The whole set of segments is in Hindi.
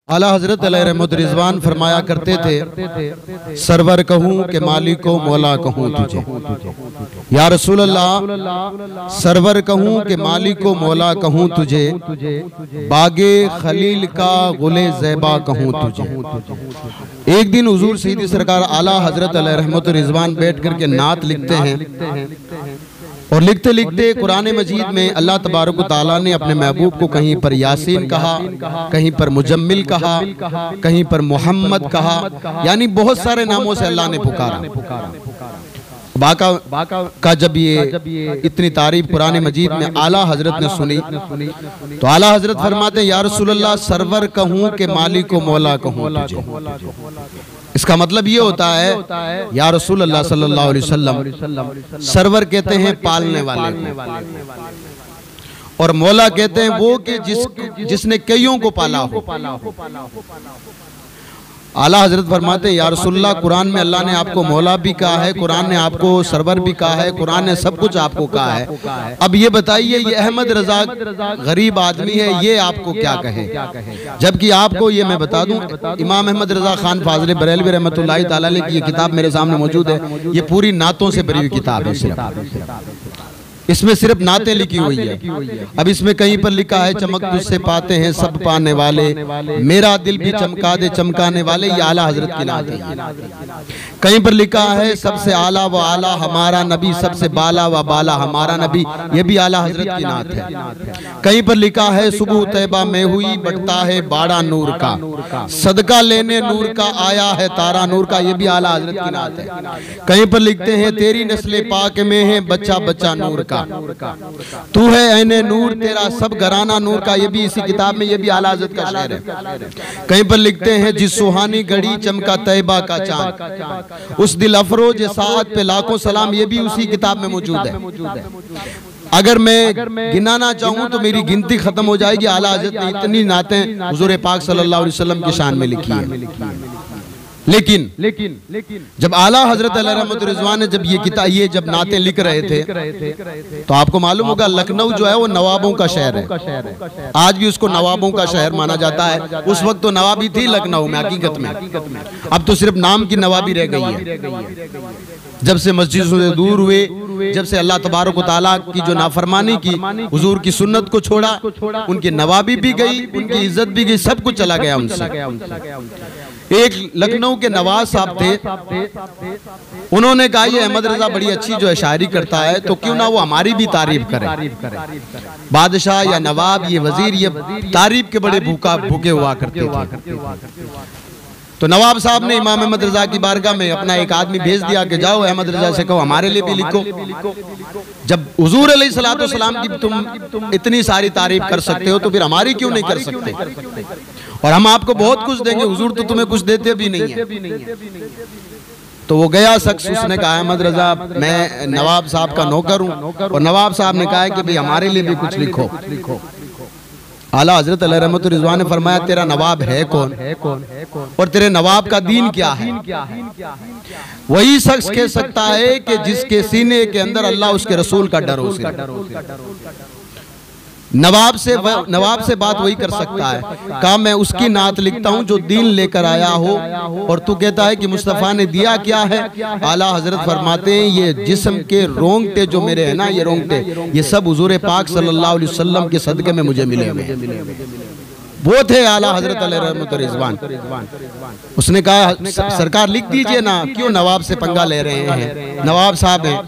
आला हजरत अलैहिर्रहमत रिजवान फरमाया करते थे, सरवर कहूँ के मालिक को मौला कहूँ तुझे। या रसूल अल्लाह, सरवर कहूँ के मालिक को मौला कहूँ तुझे, बागे खलील का गुले ज़ैबा कहूँ तुझे। एक दिन हुजूर सईदी सरकार आला हजरत अलैहिर्रहमत रिजवान बैठ करके नात लिखते हैं और लिखते लिखते कुरान मजीद में अल्लाह तबारक व तआला ने अपने महबूब को कहीं पर यासीन कहा, कहीं पर मुजम्मिल कहा, कहीं पर मोहम्मद कहा, यानी बहुत सारे नामों से अल्लाह ने पुकारा। बाका का जब ये इतनी तारीफ कुरान मजीद में आला हजरत ने सुनी तो आला हजरत फरमाते, या रसूल अल्लाह, सरवर कहूँ के मालिक को मौला कहूँ तुझे। इसका मतलब ये होता है, या रसूल अल्लाह सल्लल्लाहु अलैहि वसल्लम, सरवर कहते हैं पालने वाले को, और मौला कहते हैं वो कि जिसने कईयों को पाला हो। आला हजरत फरमाते हैं, या रसूलल्लाह, कुरान में अल्लाह ने आपको मौला भी कहा है, कुरान ने आपको सरवर भी कहा है, कुरान ने सब कुछ आपको कहा है। अब ये बताइए, ये अहमद रजा गरीब आदमी है, ये आपको क्या कहे? जबकि आपको ये मैं बता दूं, इमाम अहमद रजा खान फाजले बरेलवी रहमतुल्लाहि तआला अलैह की ये किताब मेरे सामने मौजूद है। ये पूरी नातों से भरी हुई किताब है, इसमें सिर्फ नातें लिखी हुई है। अब इसमें कहीं पर लिखा है, चमक तुझसे पाते हैं सब पाने वाले, मेरा दिल भी चमका दे चमकाने वाले, ये आला हजरत की नात है। कहीं पर लिखा है, सबसे आला व आला हमारा नबी, सबसे बाला व बाला हमारा नबी, ये भी आला हजरत की नात है। कहीं पर लिखा है, सुबह तैबा में हुई बढ़ता है बाड़ा नूर का, सदका लेने नूर का आया है तारा नूर का, ये भी आला हजरत की नात है। कहीं पर लिखते हैं, तेरी नस्ले पाक में है बच्चा बच्चा नूर का, तू है ऐने नूर तेरा सब घराना नूर का, ये भी इसी किताब में, ये भी आला हज़रत का शेर है। कहीं पर लिखते हैं, जिस सुहानी घड़ी चमका तैबा का चांद, उस दिल अफरोज साथ पे लाखों सलाम, ये भी उसी किताब में मौजूद है। अगर मैं गिनाना चाहूँ तो मेरी गिनती खत्म हो जाएगी। आला हज़रत ने इतनी नातें हुज़ूर पाक सल्लल्लाहु अलैहि वसल्लम की शान में लिखी है। लेकिन जब आला हजरत अलैहिर्रहमत रिजवान ने जब ये जब नाते लिख रहे थे तो आपको मालूम होगा, लखनऊ जो है वो नवाबों का शहर है। आज भी उसको नवाबों का शहर माना जाता है। उस वक्त तो नवाबी थी लखनऊ में हकीकत में, अब तो सिर्फ नाम की नवाबी रह गई है। जब से मस्जिद से दूर हुए, जब से अल्लाह तबारक व तआला की जो नाफरमानी की, हुजूर की सुन्नत को छोड़ा, उनकी नवाबी भी गई, उनकी इज्जत भी गई, सब कुछ चला गया उनसे। एक लखनऊ के नवाब साहब थे, उन्होंने कहा, ये अहमद रजा बड़ी अच्छी जो है शायरी करता है, तो क्यों ना वो हमारी भी तारीफ करे। बादशाह या नवाब, ये वजीर, ये तारीफ के बड़े भूखे हुआ करते थे। तो नवाब साहब ने इमाम अहमद रजा की बारगाह में अपना एक आदमी भेज दिया कि जाओ अहमद रजा से कहो हमारे लिए भी लिखो। जब हुजूर अलैहिस्सलातु वस्सलाम की तुम इतनी सारी तारीफ कर सकते हो तो फिर हमारी क्यों नहीं कर सकते? और हम आपको बहुत कुछ देंगे, हुजूर तो तुम्हें कुछ देते भी नहीं है। तो वो गया शख्स, उसने कहा, अहमद रजा, मैं नवाब साहब का नौकर हूँ, और नवाब साहब ने कहा कि भाई हमारे लिए भी कुछ लिखो। आला हजरत अलैहिर्रहमत रिजवान ने फरमाया, तेरा नवाब है कौन और तेरे नवाब का दीन क्या है? वही शख्स कह सकता है कि जिसके सीने के अंदर अल्लाह उसके रसूल का डर हो। नवाब से बात वही कर सकता है। कहा, मैं उसकी नात लिखता हूँ जो दीन लेकर आया हो, और तू कहता है कि मुस्तफ़ा ने दिया क्या है? आला हजरत फरमाते हैं, ये जिस्म के रोंगटे जो मेरे हैं ना, ये रोंगटे, ये सब हुजूर पाक सल्लल्लाहु अलैहि वसल्लम के सदके में मुझे मिले हुए। वो थे आला हजरत अलैहिर्रहमत रिजवान। उसने कहा, सरकार लिख दीजिए ना, क्यों नवाब से पंगा ले रहे हैं? नवाब साहब हैं,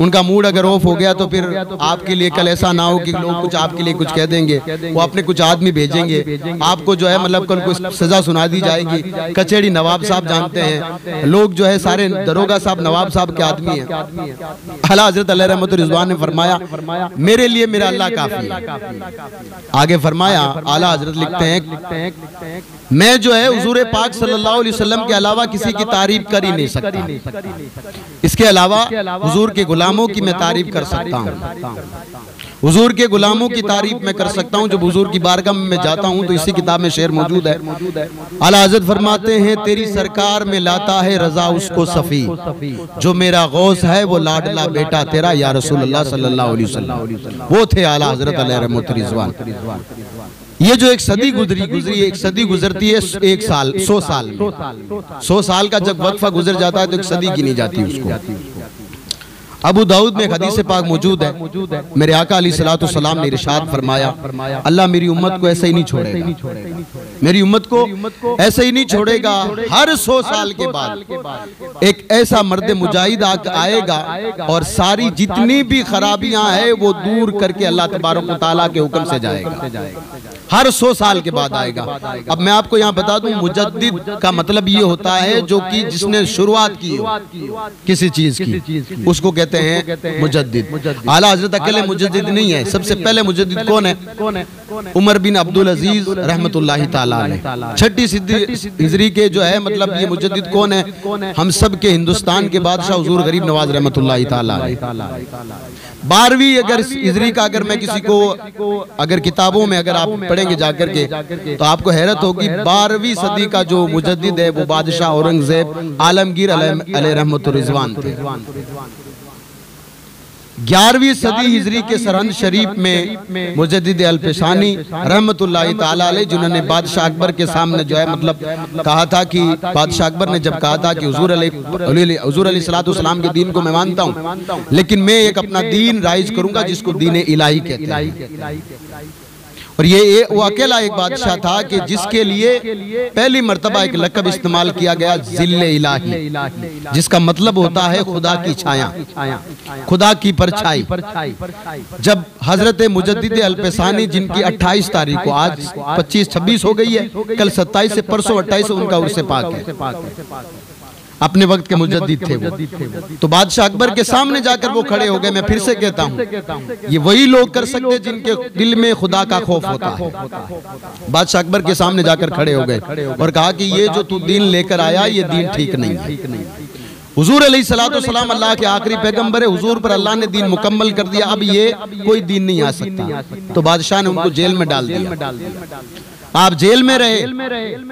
उनका मूड अगर ऑफ हो गया तो फिर आपके लिए कल ऐसा ना हो कि लोग कुछ आपके लिए कुछ कह देंगे, वो अपने कुछ आदमी भेजेंगे, आपको जो है मतलब कल कोई सजा सुना दी जाएगी। कचेड़ी नवाब साहब जानते हैं, लोग जो है सारे दरोगा साहब नवाब साहब के आदमी हैं। आला हजरत अलैहिर्रहमत रिजवान ने फरमाया, मेरे लिए मेरा अल्लाह काफी है। आगे फरमाया, आला हजरत लिखते हैं, मैं जो है हुजूर पाक सल्लल्लाहु अलैहि वसल्लम के अलावा किसी की तारीफ कर ही नहीं सकता। इसके अलावा हुजूर के गुलामों की मैं तारीफ कर सकता हूँ, हुजूर के गुलामों की तारीफ मैं कर सकता हूँ। जब हुजूर की बारगाह में मैं जाता हूँ तो इसी किताब में शेर मौजूद है। आला हज़रत फरमाते हैं, तेरी सरकार में लाता है रजा उसको सफी, जो मेरा गौस है वो लाडला बेटा तेरा या रसूलुल्लाह सल्लल्लाहु अलैहि वसल्लम। वो थे आला हज़रत अलैहिर्रहमत रिज़वान। ये जो एक सदी गुजरी एक सदी गुजरती है 1 साल 100 साल में। 100 साल का जब वक्फा गुजर जाता है तो एक सदी गिनी जाती है उसको। अबू दाऊद में एक हदीस पाक मौजूद है, मेरे आका अलैहिस्सलातु वस्सलाम ने इरशाद फरमाया, अल्लाह मेरी उम्मत को ऐसे ही नहीं छोड़ेगा, मेरी उम्मत को ऐसे ही नहीं छोड़ेगा। हर 100 साल के बाद एक ऐसा मर्द मुजाहिद आएगा और सारी जितनी भी खराबियां हैं वो दूर करके अल्लाह तबारक व तआला के हुक्म से जाएगा। हर 100 साल के बाद आएगा। अब मैं आपको यहाँ बता दूं, मुजद्दिद का मतलब ये होता है जो कि जिसने शुरुआत की हो किसी चीज की, उसको कहते हैं मुजद्दिद। आला हजरत अकेले मुजद्दिद नहीं है। सबसे पहले मुजद्दिद कौन है? उमर बिन अब्दुल अजीज रहमतुल्लाहि ताला अलैह। छठी हिजरी के जो है मतलब ये मुजद्दिद कौन है? हम सब के हिंदुस्तान के बादशाह हुजूर गरीब नवाज रहमतुल्लाहि ताला अलैह। 12वीं अगर हिजरी का अगर मैं किसी को अगर किताबों में अगर आप पढ़ेंगे जाकर के तो आपको हैरत होगी। 12वीं सदी का जो मुजद्दिद है वो बादशाह औरंगजेब आलमगीर अलैहि रहमतुर रिजवान थे। 11वीं सदी हिजरी के सरहंद शरीफ में मुजद्दिद अलपेशानी रहमतुल्लाहि ताला अलैह, जिन्होंने बादशाह अकबर के सामने जो है मतलब कहा था कि बादशाह अकबर ने जब कहा था कि हुजूर अलैहिस्सलातु वस्सलाम के दीन को मैं मानता हूँ लेकिन मैं एक अपना दीन राइज करूंगा जिसको दीन इलाही कहते हैं। और ये वो अकेला एक बादशाह था कि जिसके लिए पहली मर्तबा एक लक़ब इस्तेमाल किया गया, ज़िल्ले इलाही, जिसका मतलब होता है खुदा की छाया, खुदा की परछाई। जब हजरत मुजद्दिद अलपेशानी जिनकी 28 तारीख को, आज 25-26 हो गई है, कल 27 से परसों 28 उनका उर्स पाक है, अपने वक्त के मुजद्दिद थे वो, तो बादशाह अकबर के सामने जाकर वो खड़े हो गए। मैं फिर से कहता हूँ ये वही लोग कर सकते जिनके दिल में खुदा का खौफ होता है। बादशाह अकबर के सामने जाकर खड़े हो गए और कहा कि ये जो तू दीन लेकर आया ये दीन ठीक नहीं है। हुजूर अलैहिस्सलातु वस्सलाम अल्लाह के आखिरी पैगंबर है, हुजूर पर अल्लाह ने दीन मुकम्मल कर दिया, अब ये कोई दीन नहीं आ सकता। तो बादशाह ने उनको जेल में डाल दिया। आप जेल में रहे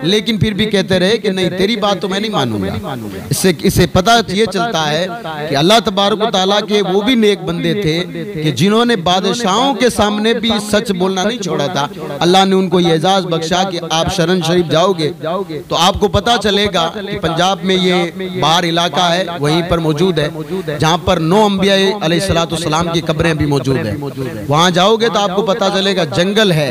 लेकिन फिर भी कहते रहे कि नहीं तेरी बात तो मैं नहीं मानूंगा। इससे पता ये चलता है कि अल्लाह तबारक व तआला के वो भी नेक बंदे थे कि जिन्होंने बादशाहों के सामने भी सच बोलना नहीं छोड़ा था। अल्लाह ने उनको ये एजाज बख्शा कि आप शरण शरीफ जाओगे तो आपको पता चलेगा कि पंजाब में ये बाहर इलाका है वहीं पर मौजूद है जहाँ पर 9 अंबिया अलैहिस्सलातु वस्सलाम की कब्रें भी मौजूद है। वहाँ जाओगे तो आपको पता चलेगा जंगल है,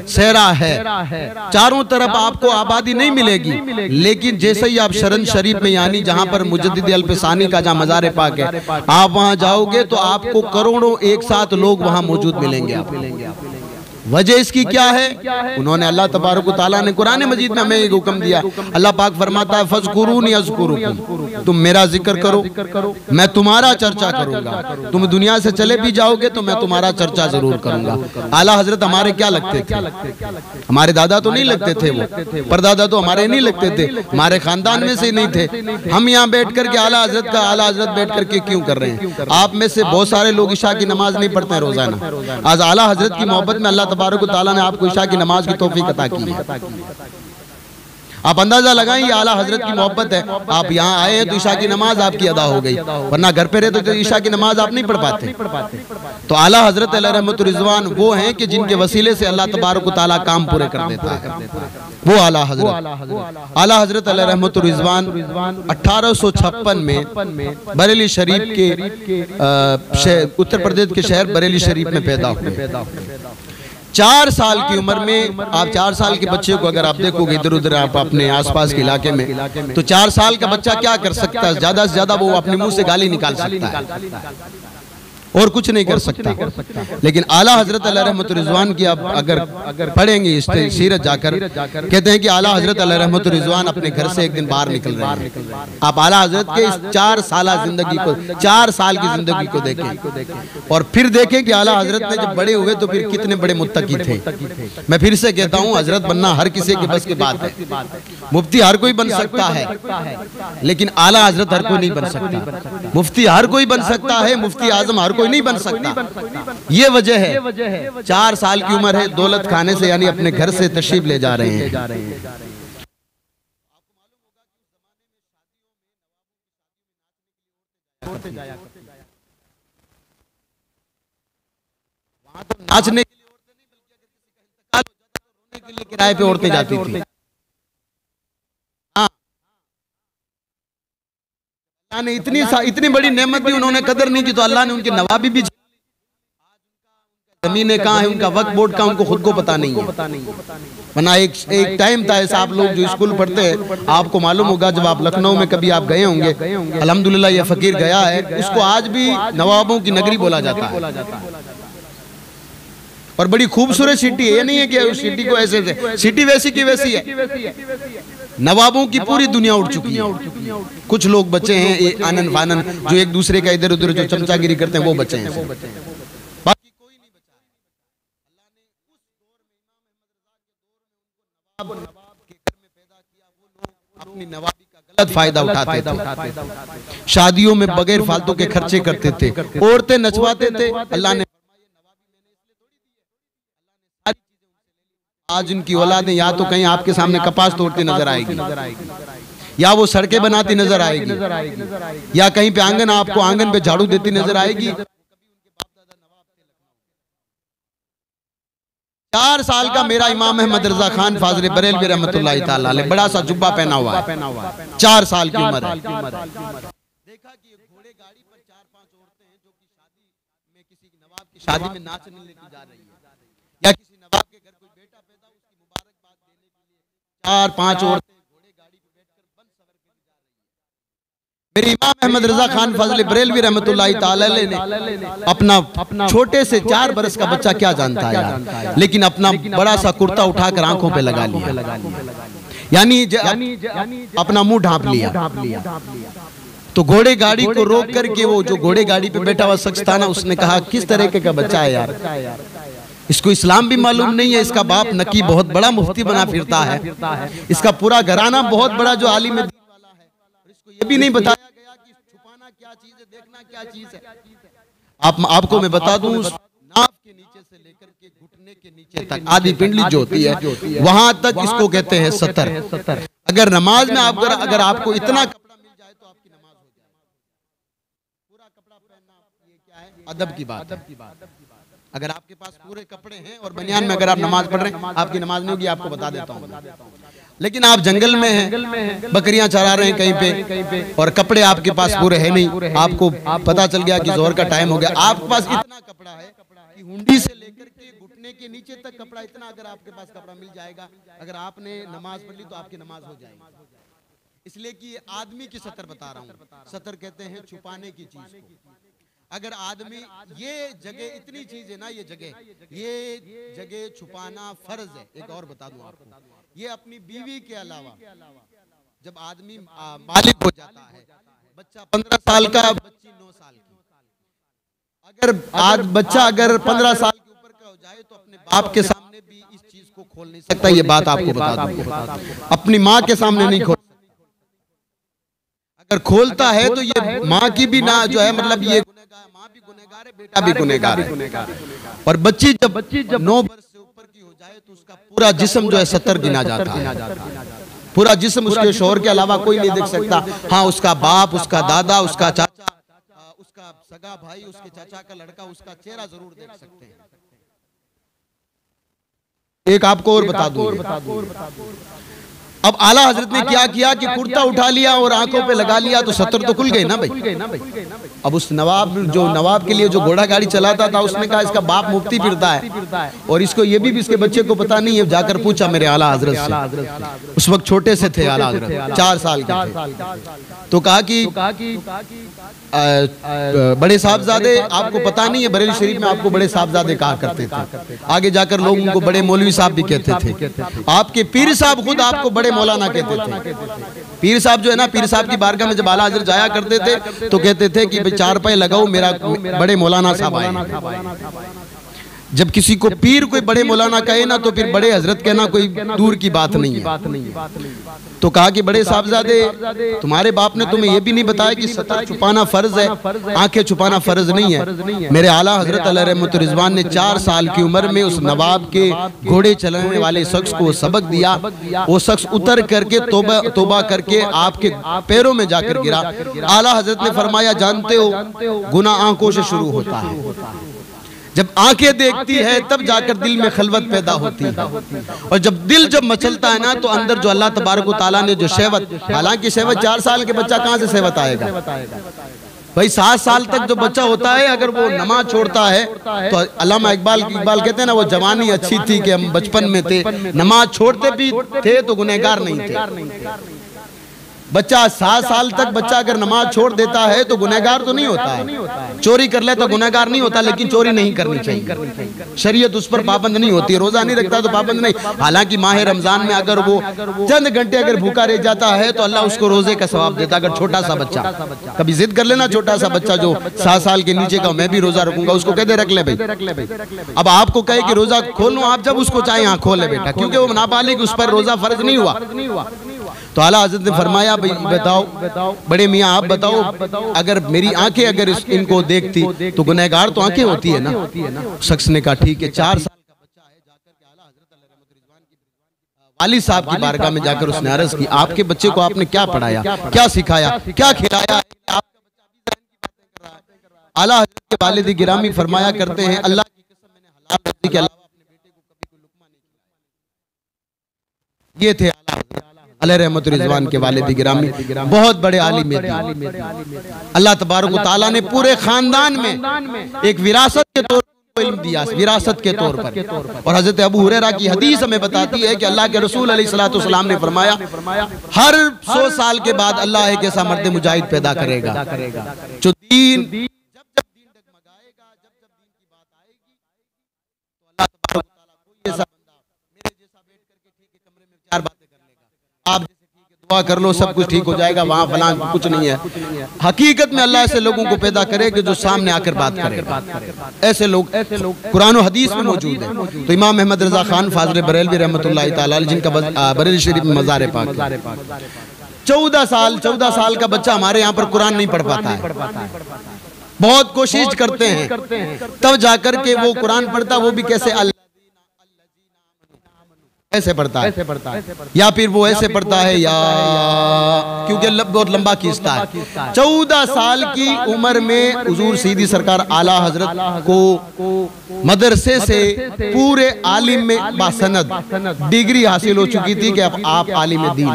सहरा है, चारों तरफ आपको आबादी नहीं मिलेगी, लेकिन जैसे ही आप शरण शरीफ में यानी जहां पर मुजद्दिद अलपेशानी का जहां मज़ार पाक है, आप वहां जाओगे तो आपको करोड़ों एक साथ लोग वहां मौजूद मिलेंगे। वजह इसकी क्या है? उन्होंने अल्लाह तबारक व तआला ने कुरान मजीद में हमें एक हुक्म दिया। अल्लाह पाक फरमाता है फज़कुरूनी अज़कुरुकुम, तुम मेरा जिक्र करो मैं तुम्हारा चर्चा करूंगा। तुम दुनिया से चले भी जाओगे तो मैं तुम्हारा चर्चा जरूर करूंगा। आला हजरत हमारे क्या लगते थे? हमारे दादा तो नहीं लगते थे, वो परदादा तो हमारे नहीं लगते थे, हमारे खानदान में से नहीं थे। हम यहाँ बैठ करके आला हजरत का आला हजरत बैठ करके क्यों कर रहे हैं? आप में से बहुत सारे लोग इशा की नमाज नहीं पढ़ते हैं रोजाना। आज आला हजरत की मोहब्बत में अल्लाह तबारक व तआला ने आपको इशा की नमाज की तौफीक अता की है। आप अंदाजा लगाएं ये आला हजरत की मोहब्बत है। आप यहाँ आए हैं तो ईशा की नमाज आपकी अदा हो गई, वरना घर पे रहते तो ईशा की नमाज आप नहीं पढ़ पाते। तो आला हजरत अलैहि रहमतुर रिजवान वो हैं कि जिनके वसीले से अल्लाह तबारक व तआला काम पूरे कर देता है। वो आला हजरत अलैहि रहमतुर रिजवान 1856 में बरेली शरीफ के उत्तर प्रदेश के शहर बरेली शरीफ में पैदा हुए। 4 साल की उम्र में, आप 4 साल के बच्चे को अगर आप देखोगे इधर उधर आप अपने आसपास के इलाके में, तो 4 साल का बच्चा क्या कर सकता है? ज्यादा से ज्यादा वो अपने मुंह से गाली निकाल सकता है और कुछ नहीं कर सकता। लेकिन आला हजरत अलैहि रहमतुर रिजवान की आप अगर पढ़ेंगे इस सीरत जाकर, कहते हैं कि आला हजरत अलैहि रहमतुर रिजवान अपने घर से एक दिन बाहर निकल रहे हैं। आप आला हजरत के इस 4 साल जिंदगी को, 4 साल की जिंदगी को देखें और फिर देखें कि आला हजरत ने जब बड़े हुए तो फिर कितने बड़े मुत्तकी थे। मैं फिर से कहता हूँ हजरत बनना हर किसी के बस की बात है। मुफ्ती हर कोई बन सकता है लेकिन आला हजरत हर कोई नहीं बन सकता। मुफ्ती हर कोई बन सकता है, मुफ्ती आजम हर कोई नहीं बन सकता। ये वजह है 4 साल की उम्र है, दौलत खाने से यानी अपने घर से तशरीफ ले जा रहे हैं। नाचने के लिए किराए पे औरतें जाती थी। हाँ, अल्लाह ने इतनी बड़ी नेमत भी उन्होंने कदर नहीं की, तो अल्लाह ने उनके नवाबी भी, जमीनें कहाँ है, उनका वक्फ बोर्ड का उनको खुद को पता नहीं है। वरना एक टाइम था ऐसा, आप लोग जो स्कूल पढ़ते हैं आपको मालूम होगा, जब आप लखनऊ में कभी आप गए होंगे, अल्हम्दुलिल्लाह ये फकीर गया है, उसको आज भी नवाबों की नगरी बोला जाता है। और बड़ी खूबसूरत सिटी है, ये नहीं है कि उस सिटी को ऐसे सिटी वैसी की वैसी है। नवाबों की पूरी दुनिया उठ चुकी है, कुछ लोग बचे हैं आनन फानन, जो एक दूसरे का इधर उधर जो चमचागिरी करते हैं वो बचे हैं, बाकी कोई नहीं बचा है। अल्लाह ने उस दौर में इमाम अहमद रज़ा के घर में पैदा किया, वो लोग अपनी नवाबी का गलत फायदा उठाते थे। शादियों में बगैर फालतू के खर्चे करते थे, औरतें नचवाते थे। अल्लाह ने आज उनकी औलादें या तो कहीं आपके सामने कपास तोड़ती नजर आएगी, या वो सड़कें बनाती नजर आएगी, या कहीं पे आंगन आपको आंगन पे झाड़ू देती नजर आएगी। 4 साल का मेरा इमाम अहमद रज़ा खान फाज़िल बरेलवी रहमतुल्लाहि ताला अलैह बड़ा सा जुब्बा पहना हुआ है, 4 साल की उम्र है। देखा कि घोड़े गाड़ी पर 4-5 औरतें हैं जो कि शादी में किसी नवाब की शादी में नाचने लेके जा रही है, या किसी नवाब के घर कोई बेटा पैदा उसकी मुबारकबाद देने के लिए 4-5 औरतें घोड़े गाड़ी पे बैठकर बन सवर के जा रही है। मेरे इमाम अहमद रज़ा खान फाज़िल बरेलवी रहमतुल्लाहि ताला अलैह ने अपना छोटे से 4 बरस का बच्चा क्या जानता है यार, लेकिन अपना बड़ा सा कुर्ता उठाकर आंखों पे लगा लिया, यानी अपना मुंह ढांप लिया। तो घोड़े गाड़ी को रोक करके वो जो घोड़े गाड़ी पे बैठा हुआ शख्स था ना, उसने कहा किस तरीके का बच्चा है यार, इसको इस्लाम भी मालूम नहीं है, इसका बाप नकी बहुत बड़ा मुफ्ती बना फिरता है, इसका पूरा घराना बहुत बड़ा जो आलिम वाला है, इसको ये भी नहीं बताया गया कि छुपाना क्या चीज है, देखना क्या चीज है। आपको मैं बता दूं, नाक के नीचे से लेकर के घुटने के नीचे तक आधी पिंडली जो होती है वहां तक इसको कहते हैं सतर। अगर नमाज में अगर आपको इतना कपड़ा मिल जाए तो आपकी नमाज हो जाए। पूरा कपड़ा पहनना ये क्या है, अदब की बात है। अगर आपके पास पूरे कपड़े हैं और बनियान में अगर आप नमाज पढ़ रहे हैं, आपकी नमाज नहीं होगी, आपको बता देता हूँ। लेकिन आप जंगल में हैं, बकरियां चरा रहे हैं कहीं पे, और कपड़े आपके पास पूरे हैं नहीं, आपको पता चल गया कि जोहर का टाइम हो गया, आपके पास इतना कपड़ा है कि हुंडी से लेकर के घुटने के नीचे तक कपड़ा, इतना अगर आपके पास कपड़ा मिल जाएगा, अगर आपने नमाज पढ़ ली तो आपकी नमाज हो जाएगी। इसलिए कि आदमी की सतर बता रहा हूँ, सतर कहते हैं छुपाने की चीज को। अगर आदमी ये जगह इतनी चीज है ना, ये जगह छुपाना फर्ज है। एक और बता दूं आपको, ये अपनी बीवी के अलावा जब आदमी बालिग हो जाता है, बच्चा 15 साल का, बच्ची 9 साल की, अगर बच्चा अगर 15 साल के ऊपर का हो जाए तो अपने बाप के सामने भी इस चीज को खोल नहीं सकता। ये बात आपको बता दूं, अपनी माँ के सामने नहीं खोल, अगर खोलता है तो ये माँ की भी ना जो है, मतलब ये माँ भी गुनहगार है, बेटा भी गुनहगार है। और बच्ची जब 9 वर्ष से ऊपर की हो जाए तो उसका पूरा जिस्म जो है 70 गिना जाता है। पूरा जिस्म, उसके शौहर के अलावा कोई नहीं देख सकता। हाँ, उसका बाप, उसका दादा, उसका चाचा, उसका सगा भाई, उसके चाचा का लड़का, उसका चेहरा जरूर देख सकते हैं। एक आपको और बता दूं, अब आला हजरत ने क्या किया कि कुर्ता उठा लिया और आंखों पे लगा लिया, तो 70 तो खुल गए ना भाई। अब उस नवाब के लिए जो घोड़ा गाड़ी चलाता था, उसने कहा इसका बाप मुफ्ती फिरता है और इसको ये भी इसके बच्चे को पता नहीं है। जाकर पूछा मेरे आला हजरत से, उस वक्त छोटे से थे आला हजरत, 4 साल के थे, तो कहा कि बड़े साहबजादे, आपको पता नहीं है बरेली शरीफ में आपको बड़े साहबजादे कहा करते थे। आगे जाकर लोग उनको बड़े मौलवी साहब भी कहते थे। आपके पीर साहब खुद आपको बड़े मौलाना कहते थे। पीर साहब जो है ना, पीर साहब की बारगाह में जब आला हजरत जाया करते थे तो कहते थे कि भाई 4 पैसे लगाओ, मेरा बड़े मौलाना साहब आए। जब किसी को पीर कोई बड़े मौलाना कहे ना, तो फिर बड़े हजरत कहना कोई दूर की बात नहीं है। तो कहा कि बड़े साहबजादे, तुम्हारे बाप ने तुम्हें यह भी नहीं बताया कि सतर छुपाना फर्ज है, आंखें छुपाना फर्ज नहीं है। मेरे आला हजरत अलैहि रहमतुर रिजवान ने 4 साल की उम्र में उस नवाब के घोड़े चलाने वाले शख्स को सबक दिया। वो शख्स उतर करके तौबा करके आपके पैरों में जाकर गिरा। आला हजरत ने फरमाया, जानते हो गुनाह आंखों से शुरू होता है। जब जब आंखें देखती है तब जाकर दिल में खलवत पैदा होती है, और जब दिल मचलता है ना तो अंदर जो अल्लाह तबारक व तआला ने जो शहवत, हालांकि शहवत 4 साल के बच्चा कहाँ से शहवत आएगा भाई, 7 साल तक जो बच्चा होता है अगर वो नमाज छोड़ता है तो अल्लामा इकबाल कहते हैं ना, वो जवानी अच्छी थी कि हम बचपन में थे, नमाज छोड़ते भी थे तो गुनहगार नहीं थे। बच्चा 7 साल तक बच्चा अगर नमाज छोड़ देता है तो गुनहगार तो नहीं होता है, चोरी कर ले तो गुनहगार नहीं होता, लेकिन चोरी नहीं करनी चाहिए, शरीयत उस पर पाबंद नहीं होती। रोजा नहीं रखता तो पाबंद नहीं, हालांकि माह रमजान में अगर वो चंद घंटे अगर भूखा रह जाता है तो अल्लाह उसको रोजे का सवाब देता। अगर छोटा सा बच्चा कभी जिद कर लेना, छोटा सा बच्चा जो 7 साल के नीचे का, मैं भी रोजा रखूंगा, उसको कहते रख ले भाई, अब आपको कहे कि रोजा खोल लो, आप जब उसको चाहे यहाँ खोल ले बेटा, क्योंकि वो नाबालिग, उस पर रोजा फर्ज नहीं हुआ। तो आला हज़रत ने फरमाया भाई बताओ बड़े मियाँ आप बताओ, अगर मेरी आंखें अगर इनको देखती तो गुनहगार तो आंखें होती है ना। शख्स ने कहा ठीक है, 4 साल का बच्चा है, जाकर के आला हज़रत वालिद साहब की बारगाह में जाकर उसने अर्ज़ की, आपके बच्चे को आपने क्या पढ़ाया, क्या सिखाया, क्या खिलाया? आला हज़रत के वालिद गिरामी फरमाया करते हैं, अल्लाह की कसम मैंने हलाल रोज़ी के अलावा अपने बेटे को कभी कोई लुक़मा नहीं खिलाया। ये थे आला हज़रत अलैहि रहमत रिज़वान के वालिद गिरामी, बहुत बड़े आलिम थे। अल्लाह तबारक व तआला ने पूरे खानदान में एक विरासत के तौर पर इल्म दिया, विरासत के तौर पर। और हज़रत अबू हुरैरा की हदीस हमें बताती है कि अल्लाह के रसूल अलैहिस्सलातु वस्सलाम ने फरमाया, हर 100 साल के बाद अल्लाह एक ऐसा मर्द मुजाहिद पैदा करेगा जो दीन, जब जब दीन डगमगाएगा, जब जब दीन की बात आएगी तो अल्लाह तबारक व तआला कोई ऐसा बंदा मेरे जैसा बैठ करके ठीक है कमरे में 4 बातें कर लेगा, आप जैसे ठीक है दुआ कर लो सब कुछ ठीक हो जाएगा, वहाँ फलां कुछ नहीं है। हकीकत में अल्लाह ऐसे लोगों को पैदा करे कि जो सामने आकर बात करे। ऐसे लोग कुरान और हदीस में मौजूद है। तो इमाम अहमद रजा खान फाज़िल बरेलवी रहमतुल्लाहि तआला अलैह, जिनका बरेली शरीफ में मज़ार पाक है, 14 साल का बच्चा हमारे यहाँ पर कुरान नहीं पढ़ पाता है। बहुत कोशिश करते हैं तब जाकर के वो कुरान पढ़ता, वो भी कैसे ऐसे पढ़ता है, या फिर वो ऐसे पढ़ता है या, क्योंकि बहुत लंबा खींचता है। 14 साल की उम्र में हुजूर सीदी सरकार आला हजरत को मदरसे से पूरे आलिम में बासनद डिग्री हासिल हो चुकी थी कि अब आप आलिम दीन।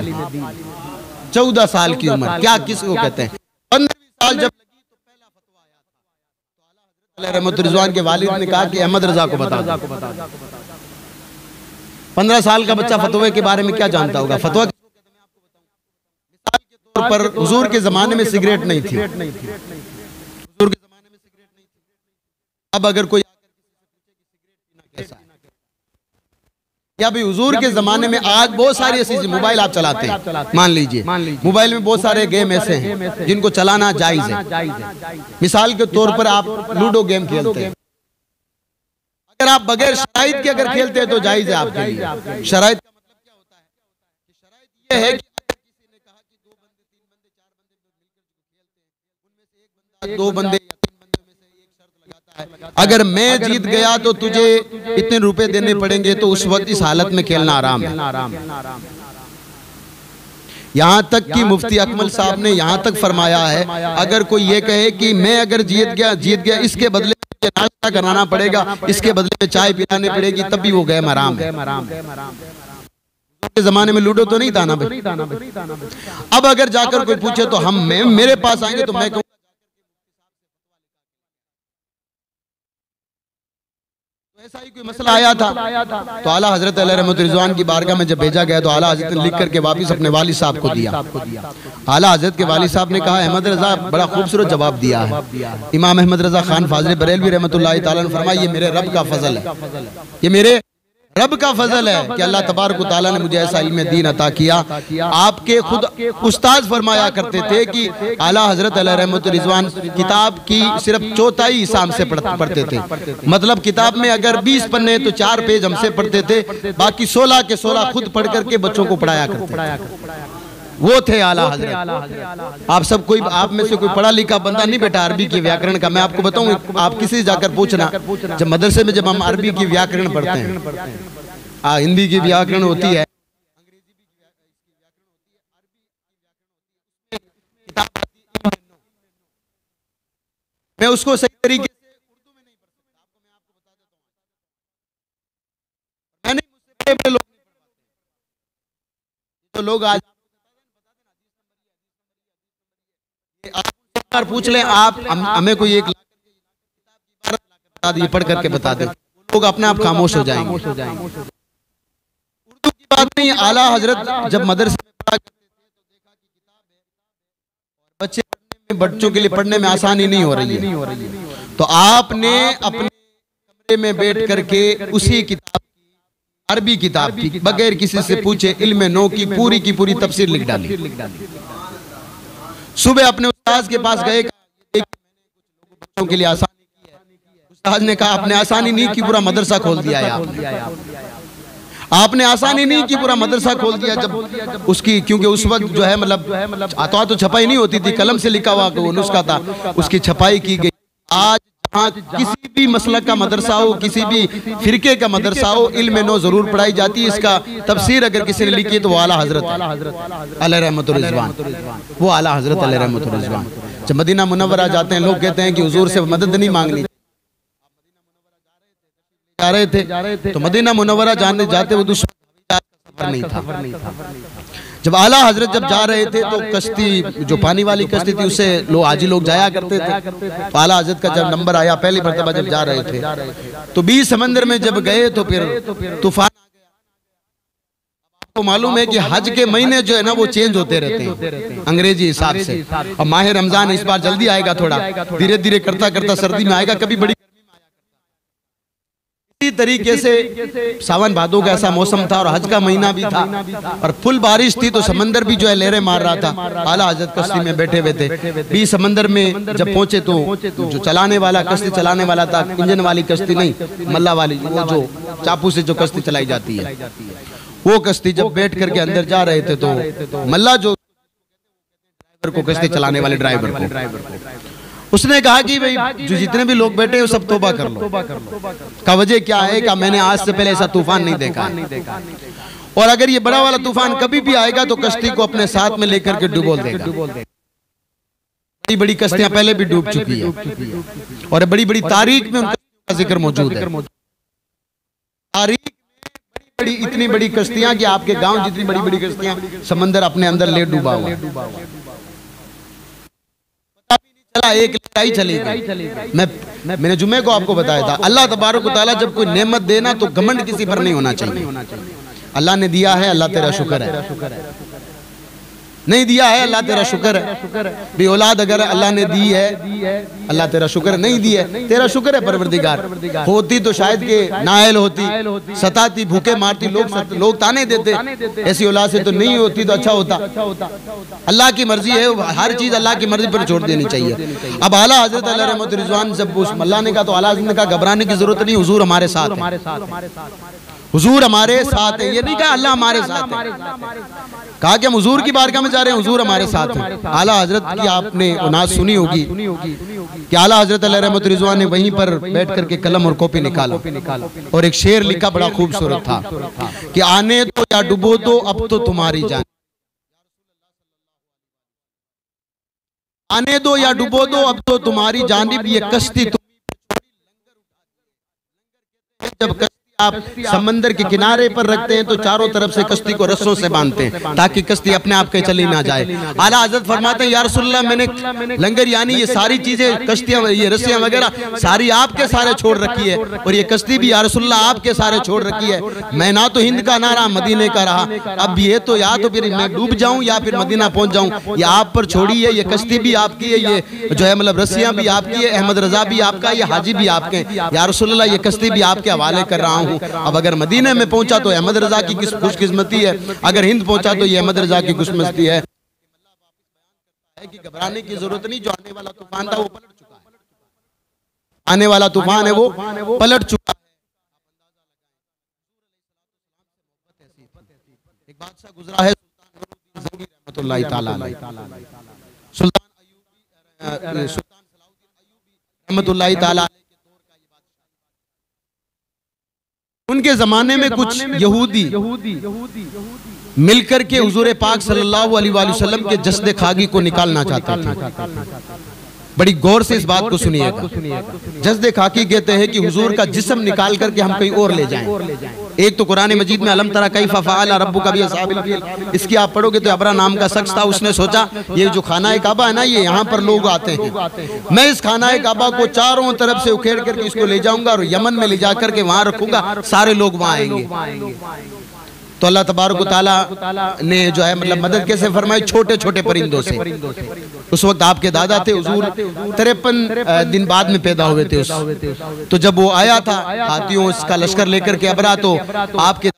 14 साल की उम्र क्या किसको कहते हैं? 15 साल जब रहमत रिज़वान के वालिद ने कहा कि अहमद रजा को बता दो। 15 साल का बच्चा फतवे के बारे में क्या जानता होगा? फतवा मिसाल के तौर पर हुजूर के जमाने में सिगरेट नहीं थी, हुजूर के जमाने में सिगरेट नहीं थी। अब अगर कोई कैसा है, या भाई हुजूर के जमाने में आज बहुत सारी ऐसी मोबाइल आप चलाते हैं, मान लीजिए मोबाइल में बहुत सारे गेम ऐसे हैं जिनको चलाना जायज है। मिसाल के तौर पर आप लूडो गेम खेलते हैं, अगर आप बगैर शराइत के अगर खेलते हैं तो जायज है आपके लिए। शराइत का मतलब क्या होता है? शराइत ये है कि किसी ने कहा कि 2 बंदे 3 बंदे 4 बंदे मिलकर खेलते हैं, उनमें से एक बंदा 2 बंदे या 3 बंदे में से एक शर्त लगाता है, अगर मैं जीत गया तो तुझे इतने रुपए देने पड़ेंगे, तो उस वक्त इस हालत में खेलना आराम है। यहाँ तक कि मुफ्ती अकमल साहब ने यहाँ तक फरमाया है, अगर कोई ये कहे कि मैं अगर जीत गया इसके बदले नाश्ता कराना पड़ेगा, इसके बदले में चाय पिलानी पड़ेगी, तब भी वो गए हराम है। के जमाने में लूडो तो नहीं था ना भाई। अब अगर जाकर कोई पूछे तो मेरे पास आएंगे तो मैं कहूँ ऐसा ही कोई मसला आया था तो आला हजरत अलैहि रहमत रिज़वान की बारगाह में जब भेजा गया तो आला हजरत ने लिख करके वापिस अपने वालिद साहब को दिया। आला हजरत के वालिद साहब ने कहा, अहमद रजा बड़ा खूबसूरत जवाब दिया है। इमाम अहमद रजा खान फाज़िल बरेलवी रहमतुल्लाहि तआला ने फरमाया, ये मेरे रब का फजल है, ये मेरे रब का फजल है कि अल्लाह तबारक व तआला ने मुझे ऐसा इल्म दीन अता किया। आपके खुद उस्ताद फरमाया करते थे कि आला हजरत अलैहि रहमत रिज़वान किताब की सिर्फ 4 हिस्सा हमसे पढ़ते थे, मतलब किताब में अगर 20 पन्ने तो 4 पेज हमसे पढ़ते थे, बाकी 16 के 16 खुद पढ़ करके बच्चों को पढ़ाया करते। वो थे आला हजरत। आप सब कोई, आप में से कोई पढ़ा लिखा बंदा नहीं बेटा अरबी के व्याकरण का, मैं आपको बताऊं, आप किसी जाकर पूछना, जब मदरसे में जब हम अरबी की व्याकरण पढ़ते हैं, हिंदी की व्याकरण होती है, मैं उसको सही तरीके से उर्दू में नहीं पढ़ सकता, आपको मैं आपको बता तो लोग आज पूछ लें आप हमें कोई एक बता दिए, पढ़ करके बता दें, लोग अपने आप खामोश हो जाएंगे। उर्दू की बात नहीं, आला हजरत जब मदरसे में पढ़ा बच्चों के लिए पढ़ने में आसानी नहीं हो रही है, तो आपने अपने कमरे में बैठ करके उसी किताब, अरबी किताब की, बगैर किसी से पूछे इल्म नो की पूरी तफसीर लिख डाली। सुबह अपने उस्ताद के पास गए, बच्चों के लिए आसानी की है। उस्ताद ने कहा आपने आसानी नहीं की, पूरा मदरसा खोल दिया है आपने आसानी नहीं की, पूरा मदरसा खोल दिया। जब उसकी, क्योंकि उस वक्त जो है मतलब आता तो छपाई नहीं होती थी, कलम से लिखा हुआ वो नुस्खा था, उसकी छपाई की गई। आज जहाँ किसी भी मसलक का मदरसा हो, किसी भी फिरके का मदरसा हो, इल्म नो जरूर पढ़ाई जाती है। इसका तफसीर अगर किसी ने लिखी तो वो आला हजरत अलैहि रहमतुर रिज़वान, वो आला हजरत अलैहि रहमतुर रिज़वान। जब मदीना मुनव्वरा जाते हैं, लोग कहते हैं कि हुजूर से मदद नहीं मांगनी। जा रहे थे तो मदीना मुनव्वरा जाते वो दुश्मन नहीं था। जब आला हजरत जब जा रहे थे तो कश्ती, जो पानी वाली कश्ती थी, उससे लोग हाजी लोग जाया करते थे। तो आला हजरत का जब नंबर आया, पहली मर्तबा जब जा रहे थे, तो 20 समंदर में जब गए तो फिर तूफान। आपको मालूम है कि हज के महीने जो है ना वो चेंज होते रहते हैं अंग्रेजी हिसाब से। और माह रमजान इस बार जल्दी आएगा, थोड़ा धीरे धीरे करता करता सर्दी में आएगा, कभी बड़ी इसी तरीके से सावन भादों का ऐसा मौसम था और हज का महीना भी था और फुल बारिश थी, तो समंदर भी जो है लहरें मार रहा था। आला हजरत कश्ती में बैठे हुए थे। 20 समंदर में जब पहुंचे तो जो चलाने वाला, कश्ती चलाने वाला था, इंजन वाली कश्ती नहीं, मल्ला वाली, वो जो चापू से जो कश्ती चलाई जाती है, वो कश्ती जब बैठ करके अंदर जा रहे थे तो मल्ला जो को कश्ती चलाने वाले ड्राइवर को उसने कहा कि भाई जो जितने भी लोग बैठे हैं सब तौबा कर लो। का वजह क्या है? कि मैंने आज से पहले ऐसा तूफान नहीं देखा, और अगर ये बड़ा वाला तूफान कभी भी आएगा तो कश्ती को अपने साथ में लेकर के डुबो देगा। बड़ी बड़ी कश्तियां पहले भी डूब चुकी है और बड़ी बड़ी तारीख में उनका जिक्र मौजूद है। तारीख बड़ी इतनी बड़ी कश्तियां कि आपके गांव जितनी बड़ी बड़ी कश्तियां समंदर अपने अंदर ले डूबा हुआ। एक लड़ाई चली गई। मैंने जुमे को आपको बताया था, अल्लाह तबारक व तआला जब कोई नेमत देना तो घमंड किसी पर नहीं होना चाहिए। अल्लाह ने दिया है, अल्लाह तेरा शुक्र है। नहीं दिया है, अल्लाह तेरा शुक्र है। भी औलाद अगर अल्लाह ने दी है, अल्लाह तेरा शुक्र है। नहीं दी है, तेरा शुक्र है परवरदिगार। होती तो शायद के नाअहल होती, सताती, भूखे मारती, लोग ताने देते। ऐसी औलाद से तो नहीं होती तो अच्छा होता। अल्लाह की मर्जी है, हर चीज अल्लाह की मर्जी पर छोड़ देनी चाहिए। अब आला हजरत अलैहि रहमतुर रिज़वान जब उस मल्ला ने कहा तो आला हजरत ने कहा घबराने की जरूरत नहीं, हुजूर हमारे साथ है, हुजूर हमारे साथ है। ये नहीं कहा अल्लाह हमारे साथ है, कहा कि हम हुजूर की बारगाह में जा रहे हैं, हुजूर हमारे साथ हैं। आला हजरत की आपने नाज सुनी होगी कि आला हजरत अलैहि रहमतुर रिज़वान ने वहीं पर बैठ करके कलम और कॉपी निकाला और एक शेर लिखा, बड़ा खूबसूरत था कि आने दो या डुबो दो अब तो तुम्हारी जान, आने दो या डुबो दो अब तो तुम्हारी जानिब ये कश्ती। जब आप समंदर के किनारे पर रखते हैं तो चारों तरफ से कश्ती को रस्सों से बांधते हैं ताकि कश्ती अपने आप के चली ना जाए। आला हज़रत फरमाते हैं या रसूलल्लाह, मैंने लंगर यानी ये सारी चीजें, कश्तियां, ये रस्सियां वगैरह सारी आपके सारे छोड़ रखी है और ये कश्ती भी या रसूलल्लाह आपके सारे छोड़ रखी है। मैं ना तो हिंद का ना रहा, मदीने का रहा। अब ये तो या तो फिर मैं डूब जाऊं या फिर मदीना पहुंच जाऊं। ये आप पर छोड़ी है, ये कश्ती भी आपकी है, ये जो है मतलब रस्सियां भी आपकी है, अहमद रजा भी आपका, ये हाजी भी आपके। या रसूलल्लाह ये कश्ती भी आपके हवाले कर रहा हूं। अब अगर मदीने में पहुंचा तो अहमद रजा की खुशकिस्मती है, अगर हिंद पहुंचा तो ये अहमद रजा की खुशकिस्मती है। कि घबराने की जरूरत नहीं, जो आने वाला तूफान था वो पलट चुका है, आने वाला तूफान है वो पलट चुका है। एक बादशाह गुजरा है रहमतुल्लाहि ताला अलैह, सुल्तान रहमतुल्लाहि ताला। उनके जमाने में कुछ यहूदी मिलकर के हुजूर पाक सल्लल्लाहु अलैहि वसल्लम के जस्द खागी को निकालना चाहते थे। बड़ी गौर से इस बात को सुनिएगा। जस्द खाकी कहते हैं कि हुजूर का जिस्म निकाल करके हम कहीं और ले जाएं। एक तो कुरान मजीद में अलम तरा कैफ़ फ़अल रब्बुका बि अस्हाबिल फील, इसकी आप पढ़ोगे तो अबरा नाम का शख्स था, उसने सोचा ये जो खाना काबा है ना, ये यहाँ पर लोग आते हैं, मैं इस खाना काबा को चारों तरफ से उखेड़ करके इसको ले जाऊंगा और यमन में ले जाकर के वहां रखूंगा, सारे लोग वहां आएंगे। तो अल्लाह तबारक व तआला ने जो है मतलब मदद कैसे फरमाई, छोटे छोटे परिंदों से। उस वक्त आपके दादा थे हुजूर 53 दिन बाद में पैदा हुए थे तो जब वो आया था हाथियों का लश्कर लेकर के अबरा, तो आपके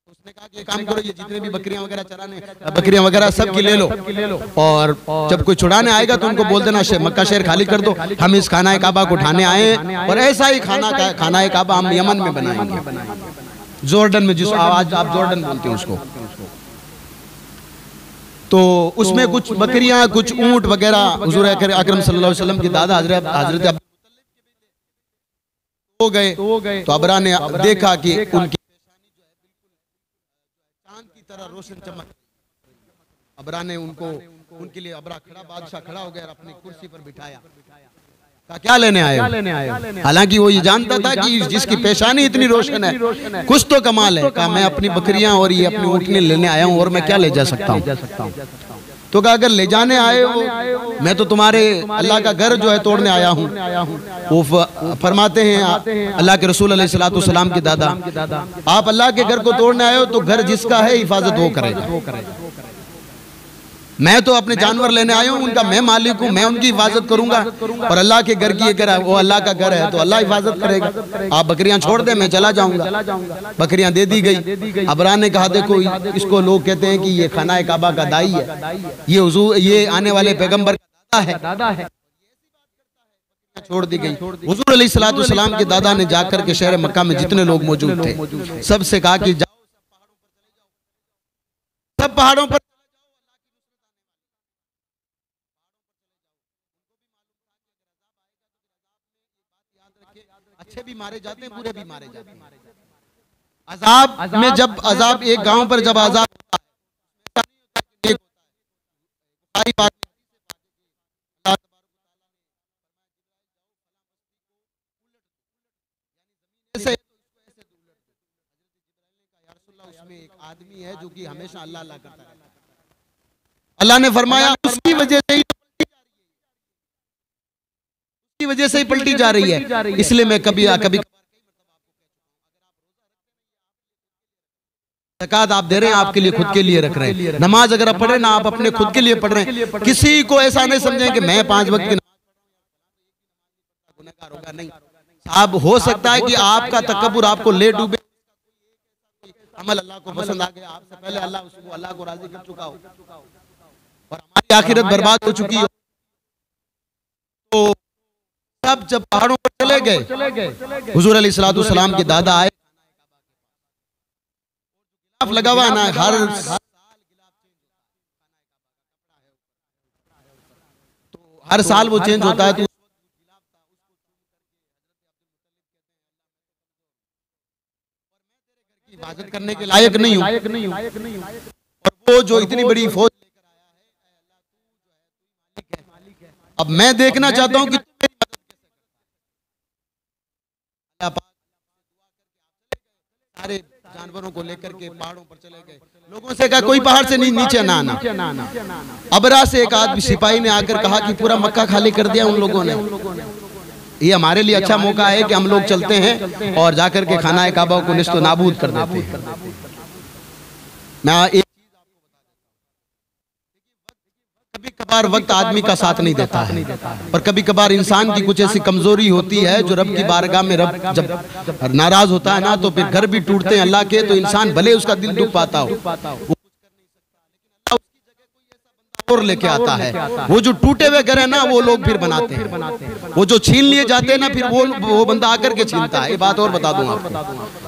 उसने कहा कि एक काम करो, ये जितने भी बकरियां वगैरह चराने, बकरियां वगैरह सब की ले लो, और जब कोई छुड़ाने आएगा तो उनको बोल देना मक्का शहर खाली कर दो, हम इस खाना काबा को उठाने आए और ऐसा ही खाना काबा हम यमन में बनाएंगे, जॉर्डन में, जिस आज आप जॉर्डन बोलते हैं उसको। तो उसमें कुछ बकरियां, कुछ ऊंट वगैरह हुजूर अकरम सल्लल्लाहु अलैहि वसल्लम के दादा हजरत हो गए। तो अबरा ने देखा कि उनकी चांद की तरह रोशन चमक, अबरा ने उनके लिए अबरा खड़ा, बादशाह खड़ा हो गया, अपनी कुर्सी पर बिठाया, क्या लेने आए? हालांकि वो ये जानता था कि जिसकी पेशानी इतनी रोशन है कुछ तो कमाल है। कहा मैं अपनी बकरियां और ये अपनी ऊँटनी लेने आया हूँ और मैं क्या ले जा सकता हूँ। तो कहा अगर ले जाने आए हो, मैं तो तुम्हारे अल्लाह का घर जो है तोड़ने आया हूँ। वो फरमाते हैं अल्लाह के रसूल अलैहिस्सलातु वस्सलाम के दादा, आप अल्लाह के घर को तोड़ने आए हो तो घर जिसका है हिफाजत वो करेगा, मैं तो अपने जानवर लेने आया हूँ, उनका मैं मालिक हूँ, मैं उनकी हिफाजत करूंगा, और अल्लाह के घर की अगर वो अल्लाह का घर है तो अल्लाह हिफाजत करेगा। आप बकरियां छोड़ दे, मैं चला जाऊंगा। बकरियां दे दी गई। अबरा ने कहा देखो इसको लोग कहते हैं कि ये खाना काबा का दाई है, ये हुजूर, ये आने वाले पैगम्बर का दादा है। छोड़ दी गई। हुजूर अलैहिस्सलातु वस्सलाम के दादा ने जाकर के शहर मक्का में जितने लोग मौजूद थे सबसे कहा कि जाओ सब पहाड़ों पर, अच्छे भी मारे जाते हैं, बुरे भी मारे जाते हैं। अजाब में जब अजाब एक गांव पर जब अजाब उसमें एक आदमी है जो कि हमेशा अल्लाह अल्लाह करता है, अल्लाह ने फरमाया उसकी वजह से ही पलटी जा रही है। इसलिए मैं कभी ज़कात आप दे रहे हैं आपके लिए, खुद के लिए रख रहे हैं। नमाज अगर आप पढ़ रहे हैं ना, आप अपने खुद के लिए पढ़ रहे हैं। किसी को ऐसा नहीं समझें कि मैं 5 वक्त की गुनहगार होगा, नहीं। अब हो सकता है कि आपका तकब्बुर आपको ले डूबे, अमल अल्लाह को पसंद आ गया, आपसे पहले अल्लाह को राजी कर चुका हो और हमारी आखिरत बर्बाद हो चुकी हो। तो सब जब पहाड़ों पर चले गए, हुजूर अलैहिस्सलातु वस्सलाम के दादा आए, लगा हुआ ना हर साल वो चेंज होता है, तो हिफाजत करने के लायक नहीं हूं। और वो जो इतनी बड़ी फौज लेकर आया है, अब मैं देखना चाहता हूं कि सारे जानवरों को लेकर के पहाड़ों पर चले गए। लोगों से कहा कोई पहाड़ से नीचे ना आना। अबरा से एक आदमी सिपाही ने आकर कहा कि पूरा मक्का खाली कर दिया उन लोगों ने, ये हमारे लिए अच्छा मौका है कि हम लोग चलते हैं और जाकर के खाना काबा को निस्तो नाबूद कर देते हैं। मैं एक कभी कभार वक्त आदमी का साथ नहीं देता है, और कभी कभार इंसान की कुछ ऐसी कमजोरी होती है जो रब की बारगाह में रब जब नाराज होता है ना, तो फिर घर भी टूटते हैं अल्लाह के, तो इंसान भले उसका दिल दुख पाता हो और लेके आता है। वो जो टूटे हुए घर है ना, वो लोग फिर बनाते हैं। वो जो छीन लिए जाते हैं ना, फिर वो बंदा आकर के छीनता है। ये बात और बता दूं आपको,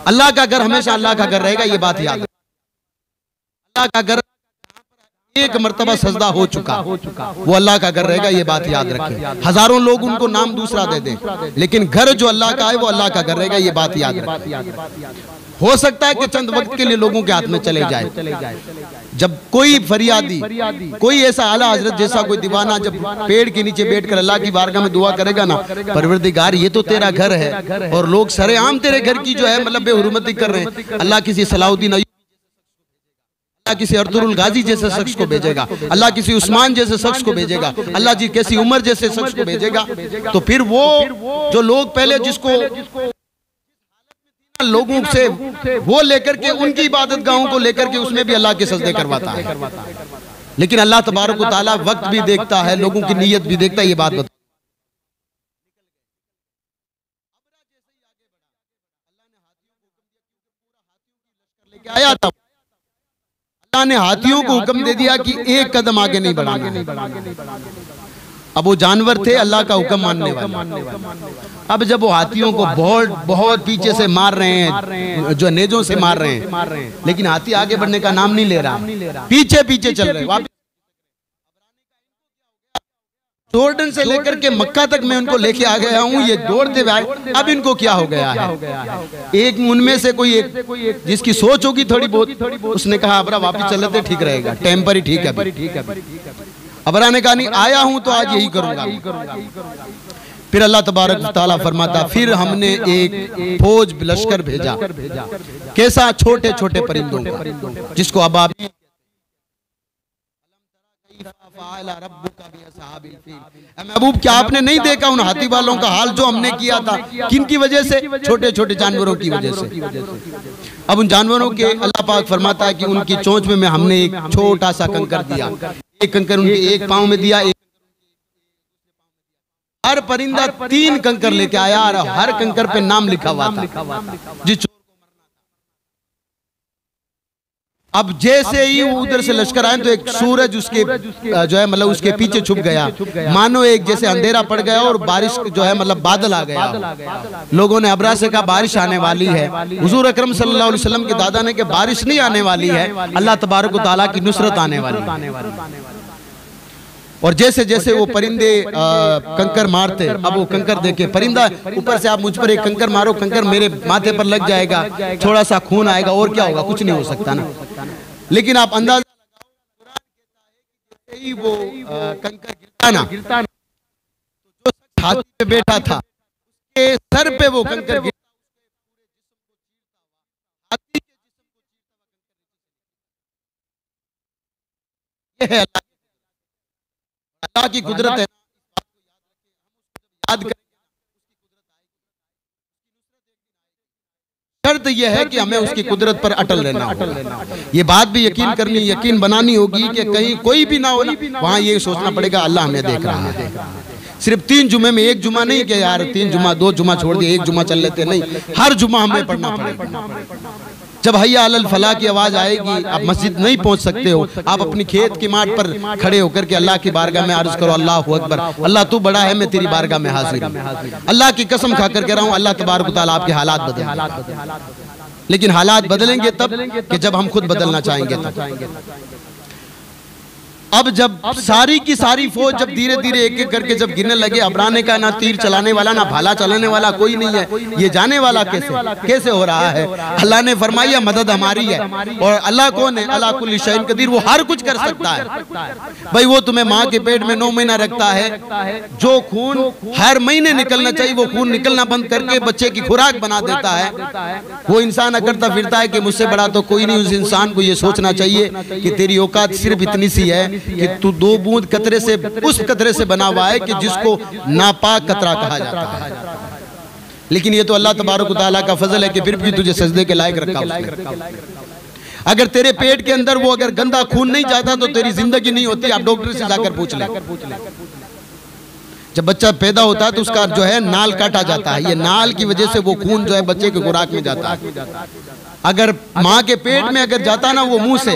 अल्लाह का घर हमेशा अल्लाह का घर रहेगा, ये बात याद रखना। अल्लाह का घर एक मर्तबा सजदा हो चुका, वो अल्लाह का घर रहेगा, ये बात याद रखें। हजारों लोग उनको नाम दूसरा दे दें, लेकिन घर जो अल्लाह का है वो अल्लाह का घर रहेगा, ये बात याद रखें। हो सकता है कि चंद वक्त के लिए लोगों के हाथ में चले जाए। जब कोई फरियादी, कोई ऐसा आला हजरत जैसा कोई दीवाना जब पेड़ के नीचे बैठकर अल्लाह की बारगाह में दुआ करेगा ना, परवरदिगार ये तो तेरा घर है और लोग सरेआम तेरे घर की जो है मतलब बेहुरमती कर रहे हैं, अल्लाह किसी सलाउद्दीन, अल्लाह किसी अर्तुरुल गाजी जैसे शख्स को भेजेगा, अल्लाह किसी उस्मान जैसे शख्स को भेजेगा, अल्लाह जी किसी उमर जैसे शख्स को भेजेगा। तो फिर वो जो लोग पहले जिसको लोगों से वो लेकर के उनकी इबादत गाहों को लेकर के उसमें भी अल्लाह के सजदे करवाता है। लेकिन अल्लाह तबारक व तआला वक्त भी देखता है, लोगों की नीयत भी देखता है। ये बात बता आया था, अल्लाह ने हाथियों को हुक्म दे दिया कि एक कदम आगे नहीं बढ़ाना। अब वो जानवर थे अल्लाह का हुक्म मानने वाले। अब जब वो हाथियों को बहुत बहुत पीछे से मार रहे हैं, जो नेजों से मार रहे हैं, लेकिन हाथी आगे बढ़ने का नाम नहीं ले रहा, पीछे पीछे चल रहे हैं। जॉर्डन से लेकर के मक्का तक मैं उनको लेके आ गया हूँ, ये दौड़ते हुए आए। अब इनको क्या हो गया है? एक उनमें से कोई एक जिसकी सोच होगी थोड़ी बहुत, उसने कहा अबरा वापिस चल लेते ठीक रहेगा, टेम्पर ही ठीक है। अबरा ने कहा नहीं, आया हूं तो आज यही करूंगा। फिर अल्लाह तबारक व तआला फरमाता, फिर हमने एक फौज लश्कर भेजा, कैसा? छोटे छोटे परिंदों का, जिसको अबाबील। महबूब क्या आपने नहीं देखा उन हाथी वालों का हाल जो हमने किया था? किन की वजह से? छोटे छोटे जानवरों की वजह से। अब उन जानवरों के अल्लाह पाक फरमाता है कि उनकी चोंच में हमने एक छोटा सा कंकर दिया, एक कंकर उनके एक पांव में दिया, हर परिंदा 3 कंकर लेके आया और हर कंकर पे नाम लिखा हुआ था। अब जैसे ही उधर से लश्कर आए तो एक सूरज उसके जो है मतलब उसके पीछे छुप गया, मानो एक जैसे अंधेरा पड़ गया और बारिश जो है मतलब बादल आ गया। लोगों ने अबरा से कहा बारिश आने वाली है। हुजूर अकरम सल्लल्लाहु अलैहि वसल्लम के दादा ने कहा बारिश नहीं आने वाली है, अल्लाह तबारक व तआला की नुसरत आने वाली है। और जैसे जैसे वो परिंदे कंकर मारते, अब वो कंकर देखे परिंदा ऊपर से, आप मुझ पर एक कंकर मारो, कंकर मेरे माथे पर लग जाएगा, थोड़ा सा खून आएगा और क्या होगा, कुछ नहीं हो सकता ना। लेकिन आप अंदाजा वो कंकर गिरता ना, जो छाती पे बैठा था उसके सर पे वो कंकर गिरता, ये है अल्लाह की कुदरत है। याद करें, शर्त यह है कि हमें उसकी कुदरत पर अटल रहना होगा। ये बात भी यकीन बनानी होगी कि कहीं कोई भी ना हो ना, वहां ये सोचना पड़ेगा अल्लाह हमें देख रहा है। सिर्फ 3 जुमे में एक जुमा नहीं कि यार 3 जुमा 2 जुमा छोड़ दिए 1 जुमा चल लेते, नहीं, हर जुमा हमें पढ़ना पड़ेगा। जब हैया अलल फलाह की आवाज आएगी, आप मस्जिद नहीं पहुंच सकते हो, आप अपनी खेत की माठ पर खड़े होकर के अल्लाह की बारगाह में अर्ज करो अल्लाहु अकबर, अल्लाह तू बड़ा है, मैं तेरी बारगाह में हाजिर हूं। अल्लाह की कसम खा कर कह रहा हूं, अल्लाह तबारक व तआला आपके हालात बदलेंगे। लेकिन हालात बदलेंगे तब कि जब हम खुद बदलना चाहेंगे तब। अब जब सारी की सारी फौज जब धीरे धीरे एक एक करके जब गिरने लगे, अबराने का ना तीर चलाने वाला ना भाला चलाने वाला कोई नहीं है, ये जाने वाला कैसे हो रहा है? अल्लाह ने फरमाया मदद हमारी है। और अल्लाह कौन है? अल्लाह कुल्ली शैइन कदीर, वो हर कुछ कर सकता है। भाई वो तुम्हें माँ के पेट में 9 महीना रखता है, जो खून हर महीने निकलना चाहिए वो खून निकलना बंद करके बच्चे की खुराक बना देता है। वो इंसान करता फिरता है कि मुझसे बड़ा तो कोई नहीं। उस इंसान को ये सोचना चाहिए कि तेरी औकात सिर्फ इतनी सी है कि तू 2 बूंद कतरे से, उस कतरे से बना हुआ है कि जिसको नापाक कतरा कहा जाता है। लेकिन ये तो अल्लाह तबारक व तआला का फजल है कि फिर भी तुझे सजदे के लायक रखा उसने। अगर तेरे पेट के अंदर वो अगर गंदा खून नहीं जाता तो तेरी जिंदगी नहीं होती। आप डॉक्टर से जाकर पूछ ले। जब बच्चा पैदा होता है तो उसका जो है नाल काटा जाता है, ये नाल की वजह से वो खून जो है बच्चे की खुराक में जाता है। अगर माँ के पेट में अगर जाता ना वो मुंह से,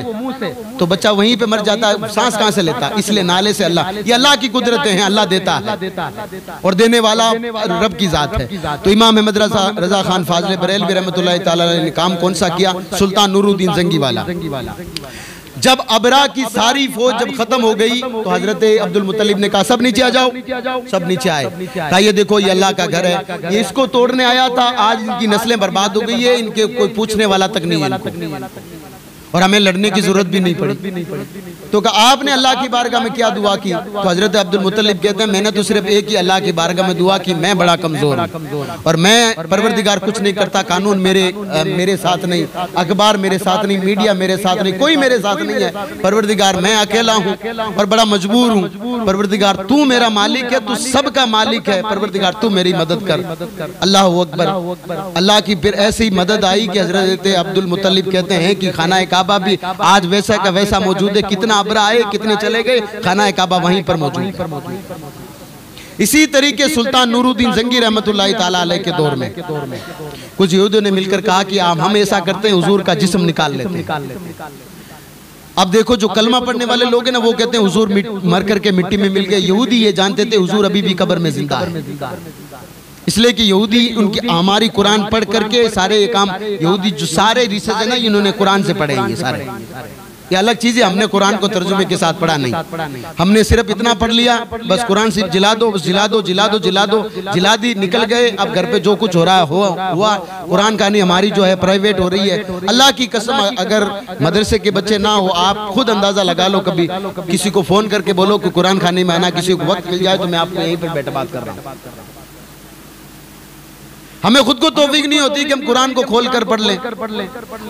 तो बच्चा वहीं पे मर जाता है। सांस कहाँ से लेता? इसलिए नाले से। अल्लाह, ये अल्लाह की कुदरतें हैं, अल्लाह देता है और देने वाला रब की जात है। तो इमाम अहमद रजा खान फाजले बरेलवी रहमतुल्लाह तआला ने काम कौन सा किया? सुल्तान नूरुद्दीन जंगी वाला। जब अबरा की सारी फौज जब खत्म हो गई तो हजरत अब्दुल मुत्तलिब ने कहा सब नीचे आ जाओ। सब नीचे आए। कहा ये देखो ये अल्लाह का घर है, ये इसको तोड़ने आया था, आज इनकी नस्लें बर्बाद हो गई है, इनके कोई पूछने वाला तक नहीं है और हमें लड़ने की जरूरत भी नहीं पड़ी। तो कहा आपने अल्लाह की बारगाह में क्या दुआ की? तो हजरत अब्दुल मुत्तलिब कहते हैं मैंने तो सिर्फ एक ही अल्लाह की बारगाह में दुआ की, मैं बड़ा कमजोर हूँ और मैं परवरदिगार कुछ नहीं करता, कानून मेरे साथ नहीं, अखबार मेरे साथ नहीं, मीडिया मेरे साथ नहीं, कोई मेरे साथ नहीं है। परवरदिगार मैं अकेला हूँ और बड़ा मजबूर हूँ। परवरदिगार तू मेरा मालिक है, तू सबका मालिक है, परवरदिगार तू मेरी मदद कर। अल्लाह अकबर। अल्लाह की फिर ऐसी मदद आई कि हजरत अब्दुल मुत्तलिब कहते हैं कि खाना काबा भी आज वैसा का वैसा मौजूद है। कितना अबरा आए, कितने चले गए, खाना काबा वहीं पर मौजूद है। इसी तरीके सुल्तान नूरुद्दीन जंगी रहमतुल्लाह ताला अलैह के दौर में कुछ यहूदियों ने मिलकर कहा कि हम ऐसा करते हैं, हुजूर का जिस्म निकाल लेते हैं। अब देखो जो कलमा पढ़ने वाले लोग हैं ना, वो कहते हैं हुजूर मर करके मिट्टी में मिल गए। यहूदी ये जानते थे हुजूर अभी भी कब्र में जिंदा है, इसलिए कि यहूदी उनकी हमारी कुरान पढ़ करके सारे ये काम यहूदी जो सारे रिसर्च है ना इन्होंने कुरान से पढ़े हैं। ये सारे ये अलग चीज है, हमने कुरान को तर्जुमे के साथ पढ़ा नहीं, हमने सिर्फ इतना पढ़ लिया बस कुरान सिर्फ जिला दो, जिला दो, जिला दो, जिला दो, जिला दी, निकल गए। अब घर पे जो कुछ हो रहा है हुआ। कुरान कहानी हमारी जो है प्राइवेट हो रही है। अल्लाह की कसम अगर मदरसे के बच्चे ना हो, आप खुद अंदाजा लगा लो, कभी किसी को फोन करके बोलो कि कुरान खाने में आना, किसी को वक्त मिल जाए तो मैं आपको यहीं पर बैठा बात कर रहा हूँ। हमें खुद को तौफीक नहीं होती कि हम कुरान को खोल कर पढ़ लें।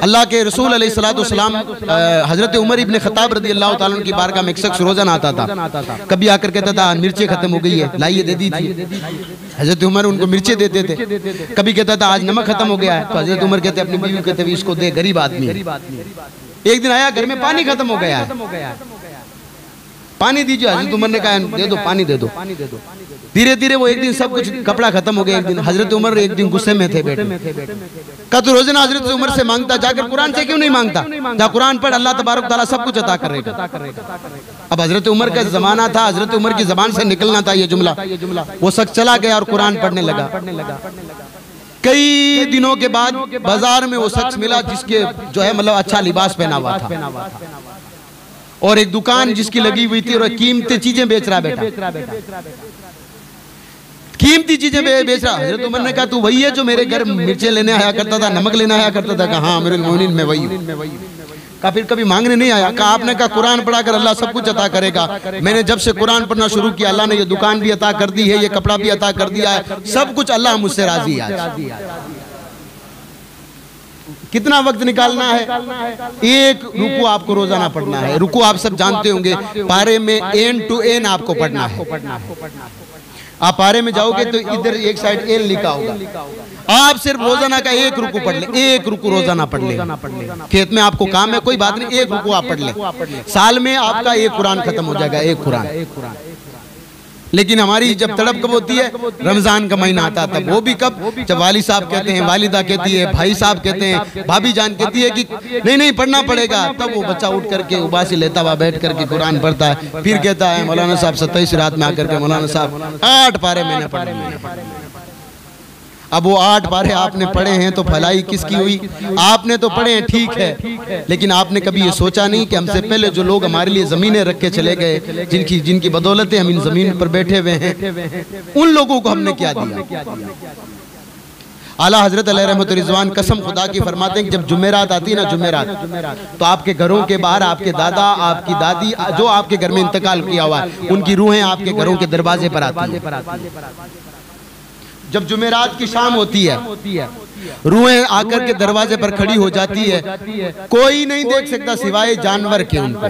अल्लाह के रसूल अलैहिस्सलातु वस्सलाम हजरत उमर इब्न खत्ताब रदी अल्लाह ताला अन्हु की बारगाह में एक शख्स रोजाना आता था। कभी आकर कहता था मिर्चें खत्म हो गई है, लाइए दे दी थी। हजरत उमर उनको मिर्चें देते थे। कभी कहता था आज नमक खत्म हो गया है, तो हजरत उमर कहते अपनी बीवी कहते इसको दे, गरीब आदमी है। एक दिन आया घर में पानी खत्म हो गया है, पानी दीजिए। हजरत उमर ने कहा दे दो, पानी दे दो। धीरे धीरे वो एक दिन सब कुछ कपड़ा खत्म हो गया। एक दिन हजरत उमर एक दिन गुस्से में थे बैठे, कहा तू रोजाना हजरत उमर से मांगता, जाकर कुरान से क्यों नहीं मांगता? जा कुरान पढ़, अल्लाह तबारक तआला सब कुछ अता करेगा। अब हजरत उमर का जमाना था, हजरत उमर की जबान से निकलना था ये जुमला। वो शख्स चला गया और कुरान पढ़ने लगा। कई दिनों के बाद बाजार में वो शख्स मिला जिसके जो है मतलब अच्छा लिबास पहना हुआ था और एक दुकान जिसकी लगी हुई थी और कीमती चीजें बेच रहा बेटा, कीमती चीजें बेच रहा। हजरत उमर ने कहा तू वही है जो मेरे घर मिर्चें लेने आया करता था, नमक लेने आया करता था? कहा हाँ मेरे मोमिन में वही हूँ। कहा फिर कभी मांगने नहीं आया? कहा आपने कहा कुरान पढ़ा कर अल्लाह सब कुछ अता करेगा। मैंने जब से कुरान पढ़ना शुरू किया अल्लाह ने ये दुकान भी अता कर दी है, ये कपड़ा भी अता कर दिया है, सब कुछ अल्लाह मुझसे राजी है। कितना वक्त निकालना है? एक रुकू आपको रोजाना पढ़ना है। रुकू आप सब जानते होंगे, पारे में एन टू एन आपको पढ़ना है। आप पारे में जाओगे तो इधर एक साइड एन लिखा होगा, आप सिर्फ रोजाना का एक रुकू पढ़ ले, एक रुकू रोजाना पढ़ ले। खेत में आपको काम है कोई बात नहीं, एक रुकू आप पढ़ ले, साल में आपका एक कुरान खत्म हो जाएगा, एक कुरान। लेकिन हमारी जब तड़प कब होती है? रमजान का महीना आता है, तब वो भी कब? जब वाली साहब कहते हैं, वालिदा कहती है, भाई साहब कहते हैं, भाभी जान कहती है कि नहीं पढ़ना पड़ेगा, तब वो बच्चा उठ करके उबासी लेता हुआ बैठ करके कुरान पढ़ता है। फिर कहता है मौलाना साहब 27 रात में आकर के मौलाना साहब 8 पारे मैंने पढ़े। अब वो 8 पारे आपने पढ़े हैं तो भलाई किसकी हुई? आपने तो पढ़े हैं ठीक है, लेकिन आपने कभी ये सोचा नहीं कि हमसे पहले जो लोग हमारे लिए जमीनें रख के चले गए, जिनकी बदौलतें हम इन जमीन पर बैठे हुए हैं, उन लोगों को हमने क्या दिया? आला हजरत अलैहि रहमत रिजवान कसम खुदा की फरमाते हैं कि जब जुमेरात आती है ना, जुमेरात, तो आपके घरों के बाहर आपके दादा आपकी दादी जो आपके घर में इंतकाल किया हुआ है उनकी रूहें आपके घरों के दरवाजे पर आती है। जब जुमेरात की शाम होती है रूहें आकर के दरवाजे पर खड़ी हो जाती है, कोई नहीं देख सकता सिवाय जानवर के, उनको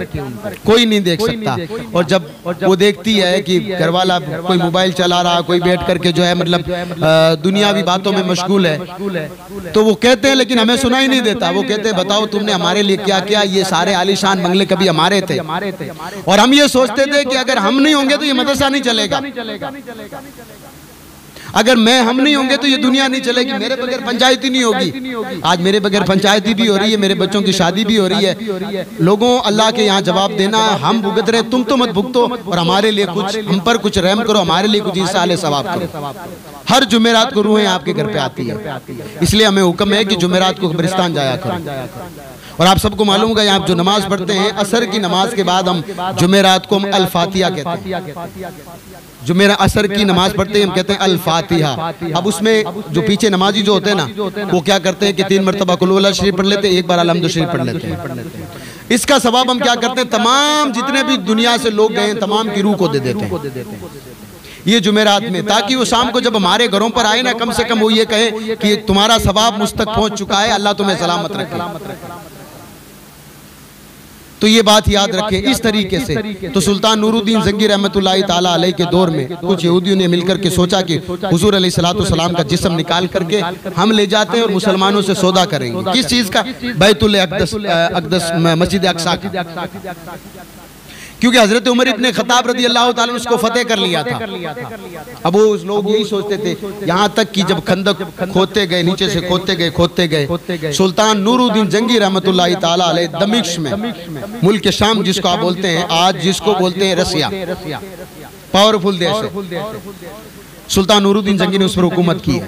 कोई नहीं देख सकता। और जब वो देखती है कि घरवाला कोई मोबाइल चला रहा, कोई बैठ करके जो है मतलब दुनियावी बातों में मशगूल है, तो वो कहते हैं लेकिन हमें सुनाई नहीं देता। वो कहते हैं बताओ तुमने हमारे लिए क्या किया? ये सारे आलीशान बंगले कभी हमारे थे और हम ये सोचते थे कि अगर हम नहीं होंगे तो ये मदरसा नहीं चलेगा, अगर हम नहीं होंगे तो ये दुनिया नहीं चलेगी, मेरे बगैर पंचायती नहीं होगी। आज मेरे बगैर पंचायती भी हो रही है, मेरे बच्चों की शादी भी हो रही है। लोगों अल्लाह के यहाँ जवाब देना, हम भुगत रहे, तुम तो मत भुगतो और हमारे लिए कुछ, हम पर कुछ रहम करो, हमारे लिए कुछ ईसाले सवाब करो। हर जुमेरात को रूहें आपके घर पे आती है, इसलिए हमें हुक्म है कि जुमेरात को कब्रिस्तान जाया करो। और आप सबको मालूम होगा आप जो नमाज पढ़ते हैं असर की नमाज के बाद हम जुमेरात को हम अल-फातिहा कहते हैं। जुमेरा असर की नमाज पढ़ते हैं हम कहते हैं अल-फातिहा। अब उसमें जो पीछे नमाजी जो होते हैं ना वो क्या करते हैं कि 3 मरतबा कुल हुवल्लाह शरीफ पढ़ लेते हैं, एक बार अलहम्दु शरीफ पढ़ लेते हैं। इसका सवाब हम क्या करते हैं, तमाम जितने भी दुनिया से लोग गए हैं तमाम की रूह को दे देते हैं ये जुमेरात में, ताकि वो शाम को जब हमारे घरों पर आए ना कम से कम वो ये कहे कि तुम्हारा सवाब मुझ तक पहुंच चुका है, अल्लाह तुम्हें सलामत रखे। तो ये बात याद रखें इस तरीके से। तो सुल्तान नूरुद्दीन जंगी रहमतुल्लाहि ताला अलैह के दौर में कुछ यहूदियों ने मिलकर के सोचा कि हुजूर अलैहिस्सलाम का जिस्म निकाल करके हम ले जाते हैं और मुसलमानों से सौदा करेंगे। किस चीज का? बैतुल अक़दस मस्जिद अक़सा का, क्योंकि हजरत उमर इब्ने खत्ताब रज़ी अल्लाह ताला उसको फतेह कर लिया था। अब वो लोग यही सोचते थे, यहाँ तक कि जब खंदक खोदते गए, नीचे से खोदते गए, सुल्तान नूरुद्दीन जंगी रहमतुल्लाहि ताला अलैह दमिश्क में, मुल्क के शाम जिसको आप बोलते हैं आज, जिसको बोलते हैं रसिया, पावरफुल देश है, सुल्तान नूरुद्दीन जंगी ने उस पर हुकूमत की।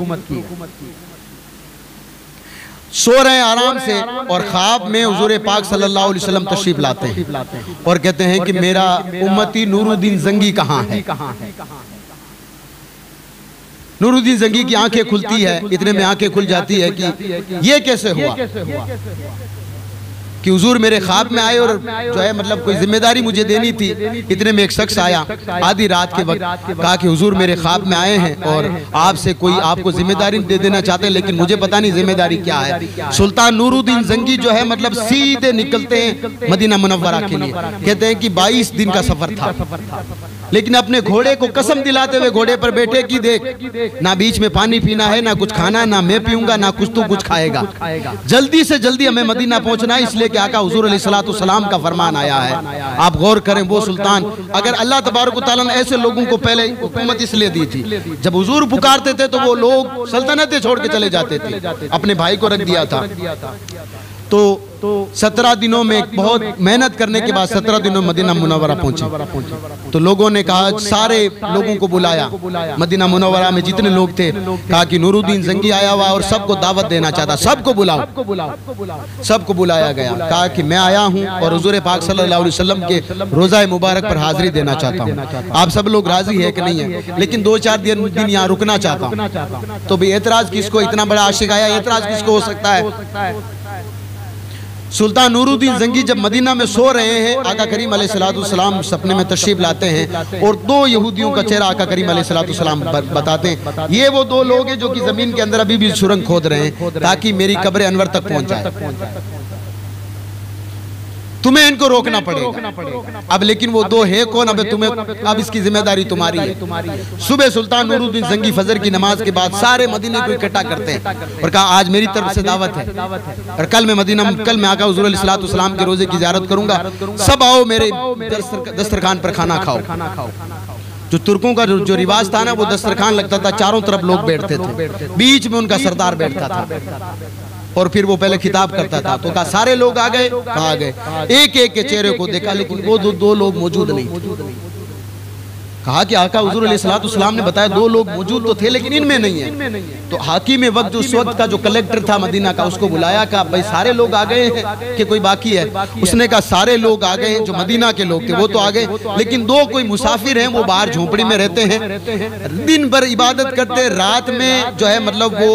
सो रहे हैं आराम से और ख्वाब में हुजूर पाक सल्लल्लाहु अलैहि वसल्लम तशरीफ लाते हैं और कहते हैं कि मेरा उम्मती नूरुद्दीन जंगी कहाँ है। नूरुद्दीन जंगी की आंखें खुलती है, इतने में आंखें खुल जाती है कि ये कैसे हुआ कि हुजूर मेरे ख्वाब में आए और जो है मतलब कोई जिम्मेदारी मुझे देनी थी। इतने में एक शख्स आया आधी रात के वक्त, कहा कि हुजूर मेरे ख्वाब में आए हैं और आपसे कोई आपको जिम्मेदारी दे देना चाहते हैं, लेकिन मुझे पता नहीं जिम्मेदारी क्या है। सुल्तान नूरुद्दीन जंगी जो है मतलब सीधे निकलते हैं मदीना मुनव्वरा के लिए। कहते हैं कि 22 दिन का सफर था, लेकिन अपने घोड़े को कसम दिलाते हुए घोड़े पर बैठे कि देख ना बीच में पानी पीना है, ना कुछ खाना, ना मैं पीऊंगा, ना कुछ तू कुछ खाएगा, जल्दी से जल्दी हमें मदीना पहुंचना है। इसलिए क्या कहा, हुजूर अलैहिस्सलाम का फरमान आया है। आप गौर करें, वो सुल्तान, अगर अल्लाह तबारक व तआला ने ऐसे लोगों को पहले हुकूमत इसलिए दी थी, जब हुजूर पुकारते थे तो वो लोग सल्तनतें छोड़ के चले जाते थे, अपने भाई को रख दिया था। तो 17 दिनों में बहुत मेहनत करने के बाद 17 दिनों में मदीना मुनव्वरा पहुंचे। तो लोगों ने कहा, सारे लोगों को बुलाया, मदीना मुनव्वरा में जितने लोग थे, कहा कि नूरुद्दीन जंगी आया हुआ और सबको दावत देना चाहता, सबको बुलाओ। सबको बुलाया गया, कहा कि मैं आया हूं और हुजूर पाक सल्लल्लाहु अलैहि वसल्लम के रोज़ा मुबारक पर हाजिरी देना चाहता हूं। आप सब लोग राजी है कि नहीं है, लेकिन 2-4 दिन यहाँ रुकना चाहता हूँ। तो भी एतराज किसको, इतना बड़ा आशिक आया, एतराज किसको हो सकता है। सुल्तान नूरुद्दीन जंगी जब मदीना में सो रहे हैं, आका करीम अलैहिस्सलाम सपने में तशरीफ लाते हैं और 2 यहूदियों का चेहरा आका करीम अलैहिस्सलाम बताते हैं, ये वो 2 लोग हैं जो कि जमीन के अंदर अभी भी सुरंग खोद रहे हैं ताकि मेरी कब्र अनवर तक पहुंच जाए। तुम्हें इनको रोकना पड़ेगा। अब लेकिन वो 2 है कौन, अब तुम्हें, अब इसकी जिम्मेदारी तुम्हारी है। सुबह सुल्तान नूरुद्दीन जंगी फजर की नमाज के बाद सारे मदीने को इकट्ठा करते हैं और कहा, आज मेरी तरफ से दावत है और कल मैं आका हुजूर अलैहिस्सलाम के रोजे की ज़ियारत करूंगा, सब आओ मेरे दस्तरखान पर खाना खाओ। जो तुर्कों का जो रिवाज था ना, वो दस्तरखान लगता था, चारों तरफ लोग बैठते थे, बीच में उनका सरदार बैठता था और फिर वो पहले खिताब करता था। तो कहा सारे लोग आ गए, कहा गए, एक एक के चेहरे को देखा, लेकिन वो 2 लोग मौजूद नहीं। कहा कि आका हुजूर अलैहिस्सलाम ने बताया 2 लोग मौजूद तो थे लेकिन इनमें नहीं है। तो हाकिम वक्त, उस वक्त का जो कलेक्टर था मदीना का, उसको बुलाया, कहा भाई सारे लोग आ गए हैं कि कोई बाकी है। उसने कहा सारे लोग आ गए, जो मदीना के लोग थे वो तो आ गए, लेकिन 2 कोई मुसाफिर हैं, वो बाहर झोपड़ी में रहते हैं, दिन भर इबादत करते, रात में जो है मतलब वो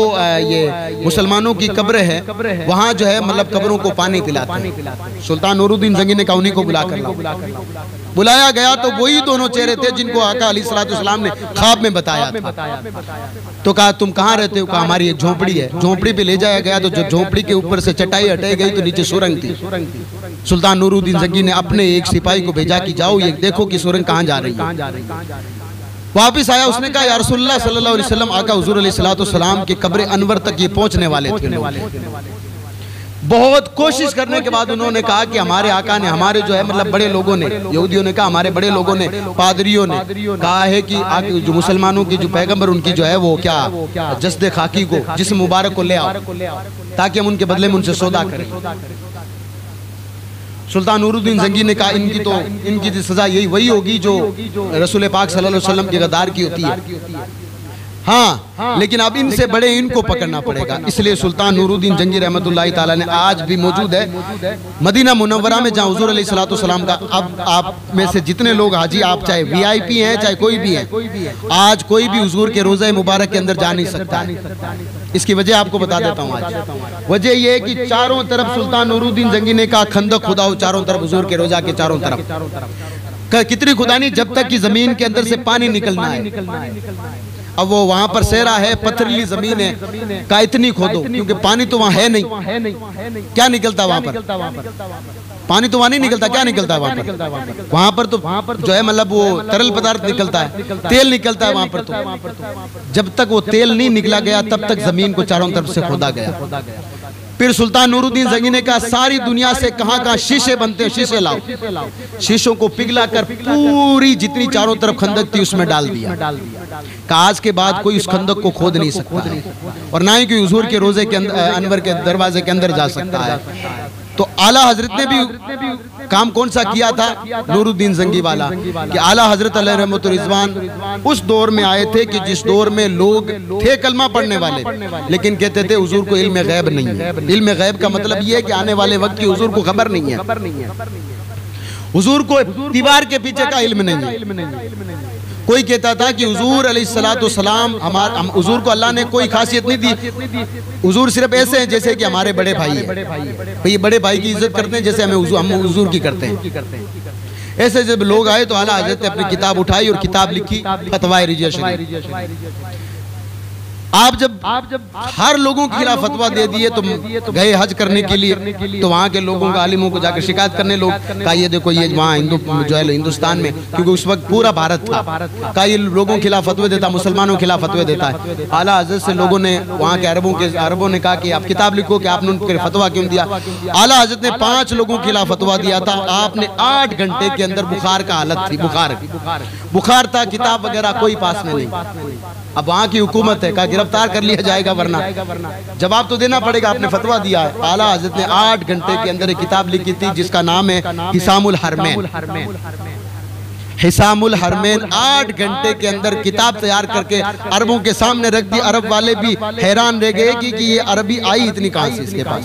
ये मुसलमानों की कब्र है, वहाँ जो है मतलब कब्रों को पानी पिलाते हैं। सुल्तान नूरुद्दीन जंगी ने कहा उन्हीं को बुलाया गया। तो वही दोनों चेहरे थे जिनको आका अलैहिस्सलाम ने ख्वाब में बताया था। तो कहा तुम कहाँ रहते हो, कहा हमारी एक झोपड़ी है। झोपड़ी पे ले जाया गया, तो जो झोपड़ी के ऊपर से चटाई हटाई गई तो नीचे सुरंग थी। सुल्तान नूरुद्दीन जंगी ने अपने एक सिपाही को भेजा कि जाओ ये देखो कि सुरंग कहाँ जा रही है। वापिस आया, उसने कहा या रसूलुल्लाह सल्लल्लाहु अलैहि वसल्लम, आका हुजूर अलैहिस्सलाम के कब्र अनवर तक ये पहुंचने वाले थे। बहुत कोशिश करने के बाद उन्होंने कहा कि हमारे आका ने, हमारे जो है मतलब बड़े लोगों ने, यहूदियों ने कहा, हमारे बड़े लोगों ने, पादरियों ने कहा है कि जो मुसलमानों की जो पैगंबर उनकी जो है वो क्या जस्द खाकी को, जिस्म मुबारक को ले आओ ताकि हम उनके बदले में उनसे सौदा करें। सुल्तान नूरुद्दीन जंगी ने कहा इनकी सजा यही वही होगी जो रसूल पाक सल्लल्लाहु अलैहि वसल्लम के गद्दार की होती है। हाँ, लेकिन अब इनसे बड़े इनको पकड़ना पड़ेगा। इसलिए सुल्तान नूरुद्दीन जंगी रहमतुल्लाह ताला ने आज भी मौजूद है मदीना मुनव्वरा में, जहाँ हुजूर अलैहिस्सलातु वस्सलाम का, अब आप में से जितने लोग हाजी, आप चाहे वीआईपी हैं चाहे कोई भी है, आज कोई भी हुजूर के रोज़े मुबारक के अंदर जा नहीं सकता है। इसकी वजह आपको बता देता हूँ। आज वजह यह है कि चारों तरफ सुल्तान नूरुद्दीन जंगी ने कहा खंदक खुदा हो, चारों तरफ हुजूर के रोजा के चारों तरफ। कितनी खुदानी, जब तक कि जमीन के अंदर से पानी निकलना है। अब वो वहां पर सहरा है, पथरीली जमीन है, का इतनी खोदो, क्योंकि पानी तो वहां है नहीं। क्या निकलता वहां पर? पानी तो वहां नहीं निकलता। क्या निकलता है वहां पर? वहां पर तो जो है मतलब वो तरल पदार्थ निकलता है, तेल निकलता है वहां पर। तो जब तक वो तेल नहीं निकला गया तब तक जमीन को चारों तरफ से खोदा गया। फिर सुल्तान नूरुद्दीन जंगी ने कहा सारी दुनिया से कहाँ शीशे बनते हैं, शीशे लाओ। शीशों को पिघला कर पूरी जितनी चारों तरफ खंदक थी उसमें डाल दिया। कहा आज के बाद कोई उस खंदक को खोद नहीं सकता और ना ही कोई हुजूर के रोजे के अनवर के दरवाजे के अंदर जा सकता है। तो आला हजरत ने भी काम कौन सा किया था? नूरुद्दीन जंगी वाला, कि आला हजरत अलैहि रहमतुर रिजवान उस दौर में आए थे कि जिस दौर में लोग थे कलमा पढ़ने वाले, लेकिन कहते थे हुजूर को इल्म गैब नहीं है। इल्म गैब का मतलब ये है कि आने वाले वक्त की हुजूर को खबर नहीं है, हुजूर को दीवार के पीछे का इल्म नहीं है। कोई कहता था कि हुजूर अलैहिस्सलातु वस्सलाम, हुजूर को अल्लाह ने कोई खासियत नहीं दी, हुजूर सिर्फ ऐसे हैं जैसे कि हमारे बड़े भाई हैं। भाई बड़े भाई की इज्जत करते हैं जैसे हम हुजूर की करते हैं। ऐसे जब लोग आए तो आला हजरत ने अपनी किताब उठाई और किताब लिखी फतवाए रिजिया शरीफ। आप जब हर लोगों के खिलाफ फतवा दे दिए तो गए हज करने के लिए, तो वहाँ के लोगों का आलिमों को जाकर शिकायत करने लोग, कहा ये देखो ये वहाँ जो है हिंदुस्तान में, क्योंकि उस वक्त पूरा भारत था, कहा ये लोगों के खिलाफ फतवे देता, मुसलमानों के खिलाफ फतवे देता है। आला हजरत से लोगों ने, वहाँ के अरबों ने कहा कि आप किताब लिखो कि आपने उनके फतवा क्यों दिया। आला हजरत ने 5 लोगों के खिलाफ फतवा दिया था। आपने 8 घंटे के अंदर बुखार का हालत थी, बुखार था, किताब वगैरह कोई पास में नहीं। अब वहाँ की हुकूमत है, कहा गिरफ्तार कर लिया जाएगा, वरना जवाब तो देना पड़ेगा, आपने फतवा दिया है। आला हजरत ने 8 घंटे के अंदर एक किताब लिखी थी जिसका नाम है हिसामुल हरमैन। हिसामुल हरमैन 8 घंटे के अंदर किताब तैयार करके अरबों के सामने रख दी। अरब वाले भी हैरान रह गए कि ये अरबी आई इतनी कहां से इसके पास।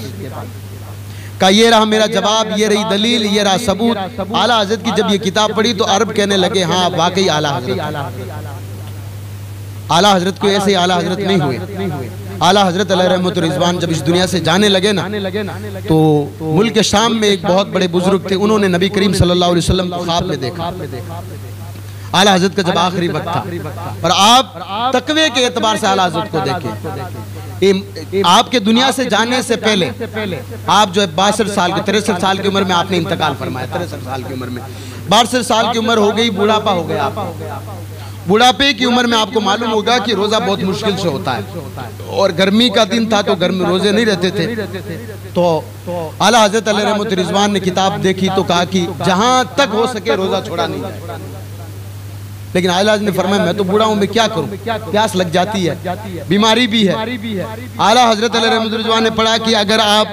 का ये रहा मेरा जवाब, ये रही दलील, ये रहा सबूत। आला हजरत की जब ये किताब पढ़ी तो अरब कहने लगे हाँ वाकई आला हजरत। आला हजरत को ऐसे आला हजरत नहीं हुए। आला हजरत अलैहि रहमतुर रिजवान जब इस दुनिया से जाने लगे ना, तो मुल्क के शाम में एक बहुत बड़े बुजुर्ग थे, उन्होंने नबी करीम सल्लल्लाहु अलैहि वसल्लम को ख्वाब में देखा। आला हजरत का जब आखिरी वक्त था, और आप तकवे के एतबार से आला हजरत को देखें। आपके दुनिया से जाने से पहले आप जो है 62 साल के 63 साल की उम्र में आपने इंतकाल फरमाया। 63 साल की उम्र में 62 साल की उम्र हो गई, बुढ़ापा हो गया। बुढ़ापे की उम्र में आपको मालूम होगा कि रोजा बहुत मुश्किल से होता है, और गर्मी का दिन था तो गर्मी रोजे नहीं रहते थे। तो आला हजरत अलैहि रहमतुर रिजवान ने किताब देखी तो कहा कि जहां तक हो सके रोजा छोड़ा नहीं जाए। लेकिन आला हजरत ने फरमाया मैं तो बूढ़ा हूं, मैं क्या करूं, प्यास लग जाती है, बीमारी भी है। आला हजरत अलैहि रहमतुर रिजवान ने पढ़ा कि अगर आप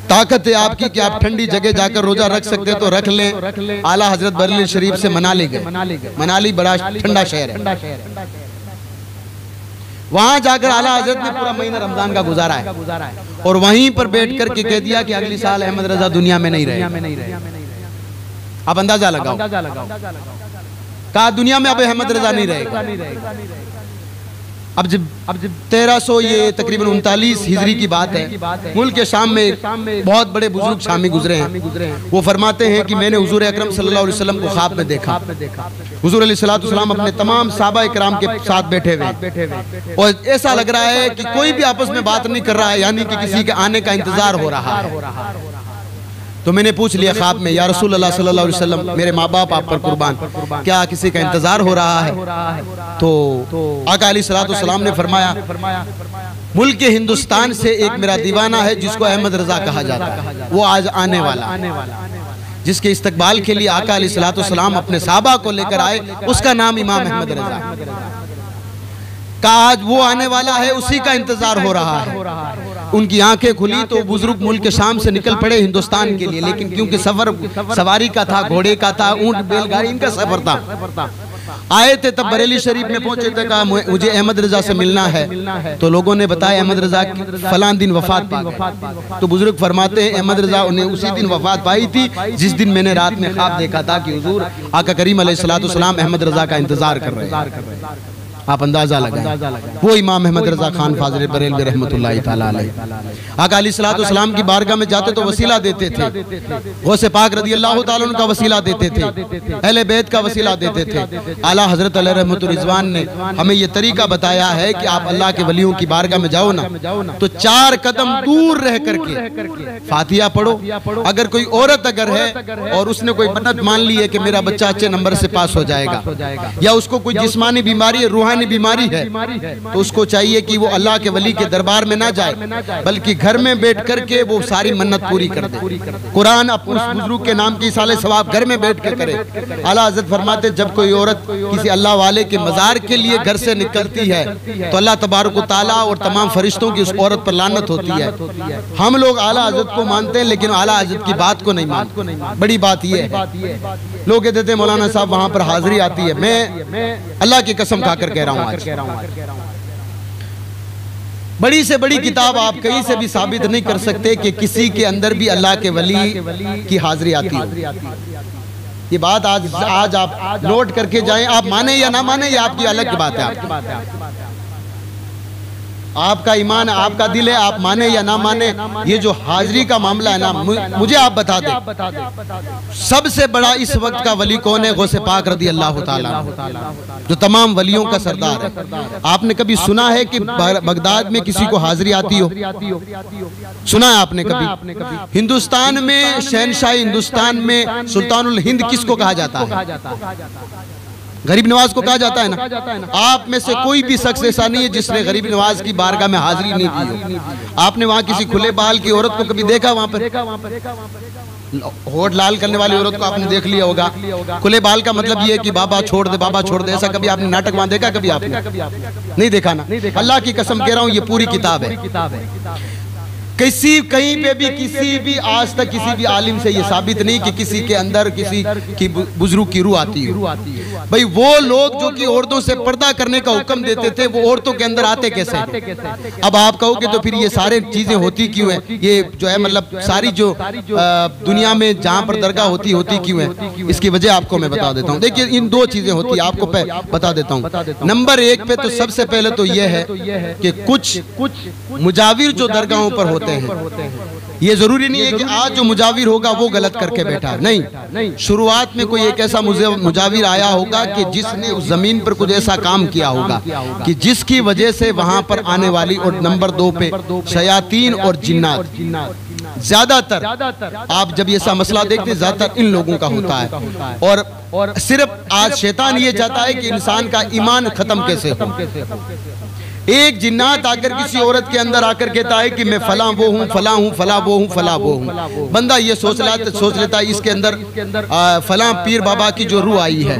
ताकत है आपकी कि आप ठंडी जगह जाकर रोजा रख सकते तो रख लें। आला हजरत बरेली शरीफ से मनाली गए। मनाली बड़ा ठंडा शहर है। वहां जाकर आला हजरत ने पूरा महीना रमजान का गुजारा है, और वहीं पर बैठ कर के कह दिया कि अगली साल अहमद रजा दुनिया में नहीं रहे। आप अंदाजा लगाओ, कहा दुनिया में अब अहमद रजा नहीं रहेगा। अब जब 1300 ये तकरीबन 39 हिजरी की बात है, मुल्क के शाम में बहुत बड़े बुजुर्ग शामी गुजरे हैं। वो फरमाते हैं कि मैंने हुजूर अकरम सल्लल्लाहु अलैहि वसल्लम को ख्वाब में देखा। हुजूर अलैहिस्सलातु वस्सलाम अपने तमाम सहाबा इकराम के साथ बैठे हुए, और ऐसा लग रहा है कि कोई भी आपस में बात नहीं कर रहा है, यानी कि किसी के आने का इंतजार हो रहा है। तो मैंने पूछ लिया ख्वाब में, या रसूल अल्लाह सल्लल्लाहु अलैहि वसल्लम, मेरे माँ बाप आप पर कुर्बान, क्या किसी का इंतजार हो रहा है? तो आका अलैहिस्सलातु वस्सलाम ने फरमाया मुल्क के हिंदुस्तान से एक मेरा दीवाना है जिसको अहमद रजा कहा जाता है, वो आज आने वाला, जिसके इस्तकबाल के लिए आका अलैहिस्सलातु वस्सलाम अपने साहबा को लेकर आए, उसका नाम इमाम अहमद रजा। आज वो आने वाला है, उसी का इंतजार हो रहा है। उनकी आंखें खुली तो बुजुर्ग मुल्क के शाम से निकल पड़े हिंदुस्तान के लिए, लेकिन क्योंकि सफर सवारी का था, घोड़े का था, ऊंट बैलगाड़ी इनका सफर था, आए थे तब बरेली शरीफ में पहुंचे थे, कहा मुझे अहमद रजा से मिलना है। तो लोगों ने बताया अहमद रजा फलां दिन वफात पा गए। तो बुजुर्ग फरमाते हैं अहमद रजा ने उसी दिन वफात पाई थी जिस दिन मैंने रात में ख्वाब देखा था कि हुजूर आका करीम अलैहिस्सलाम अहमद रजा का इंतजार कर रहे हैं। आप अंदाजा लगाएं, वो इमाम अहमद रजा खान फाजिल बरेलवी रहमतुल्लाहि तआला अलैह आका अलैहिस्सलाम की बारगाह में जाते तो वसीला देते थे। गौसे पाक रज़ी अल्लाह तआला अन्हु का वसीला देते थे, अहले बैत का वसीला देते थे। आला हजरत अलैहि रहमतुर रिज़वान ने हमें ये तरीका बताया है कि आप अल्लाह के वलियों की बारगाह में जाओ ना तो 4 कदम दूर रह करके फातिहा पढ़ो। अगर कोई औरत अगर है और उसने कोई मन्नत मान ली है कि मेरा बच्चा अच्छे नंबर से पास हो जाएगा, या उसको कोई जिस्मानी बीमारी है, रूहानी बीमारी है, तो उसको चाहिए कि वो अल्लाह के वली के दरबार में ना जाए, बल्कि घर में बैठ करके वो सारी मन्नत पूरी कर दे। कुरान उस बुजुर्ग के नाम की साले सवाब घर में बैठ के करे। आला हज़रत फरमाते जब कोई औरत किसी अल्लाह वाले के मज़ार के लिए घर से निकलती है तो अल्लाह तबारक व तआला और तमाम फरिश्तों की उस औरत पर लानत होती है। हम लोग आला हज़रत को मानते हैं लेकिन आला हज़रत की बात को नहीं मानते। बड़ी बात यह है, लोग कहते थे मौलाना साहब वहां पर हाजिरी आती है। मैं अल्लाह की कसम खाकर कह रहा हूं आज, बड़ी से बड़ी किताब आप कहीं से भी साबित नहीं कर सकते कि किसी के अंदर भी अल्लाह के वली की हाजिरी आती है। ये बात आज आप नोट करके जाएं, आप माने या ना माने ये आपकी अलग बात है। आपका ईमान है, आपका दिल है, आप माने या ना माने। ये जो हाजिरी का मामला है ना, मुझे आप बता दें सबसे बड़ा इस वक्त का वली कौन है? गौसे पाक रज़ी अल्लाह तआला जो तमाम वलियों का सरदार है। आपने कभी सुना है कि बगदाद में किसी को हाजिरी आती हो? सुना है आपने कभी? हिंदुस्तान में शहनशाही हिंदुस्तान में सुल्तानुल हिंद किसको कहा जाता है? गरीब नवाज को कहा जाता है ना। आप में से कोई भी शख्स ऐसा नहीं है जिसने गरीब नवाज की बारगाह में हाजिरी नहीं दी हो। आपने वहां किसी खुले बाल की औरत को कभी देखा? वहां पर होठ लाल करने वाली औरत को आपने देख लिया होगा। खुले बाल का मतलब ये है कि बाबा छोड़ दे, बाबा छोड़ दे। ऐसा कभी आपने नाटक वहां देखा? कभी आपने नहीं देखा ना। अल्लाह की कसम कह रहा हूं ये पूरी किताब है। कहीं पे भी किसी भी आज तक किसी भी आलिम से ये साबित नहीं कि किसी के अंदर किसी की बुजुर्ग की रूह आती है। भाई वो लोग जो कि औरतों से पर्दा करने का हुक्म देते थे वो औरतों के अंदर आते कैसे? अब आप कहोगे तो फिर ये सारे चीजें होती क्यों है? ये जो है मतलब सारी जो दुनिया में जहाँ पर दरगाह होती क्यों है? इसकी वजह आपको मैं बता देता हूँ। देखिए इन 2 चीजें होती है, आपको बता देता हूँ। नंबर 1 पे तो सबसे पहले तो यह है कि कुछ मुजाविर जो दरगाहों पर होते हैं, ये जरूरी नहीं है कि आज जो मुजाविर होगा वो गलत करके बैठा, नहीं। शुरुआत में कोई एक ऐसा मुजाविर आया होगा कि जिसने उस जमीन पर कुछ ऐसा काम किया होगा कि जिसकी वजह से वहां पर आने वाली। और नंबर 2 पे शयातीन और जिन्नात, ज्यादातर आप जब ये सा मसला देखते हैं ज्यादातर इन लोगों का होता है। और सिर्फ आज शैतान ये चाहता है कि इंसान का ईमान खत्म कैसे हो। एक जिन्नात आकर किसी औरत के अंदर आकर कहता है कि मैं फला वो हूँ, फला हूँ, फला वो हूँ, फला वो हूँ। बंदा ये सोच लेता है इसके अंदर फला पीर बाबा की जो रूह आई है।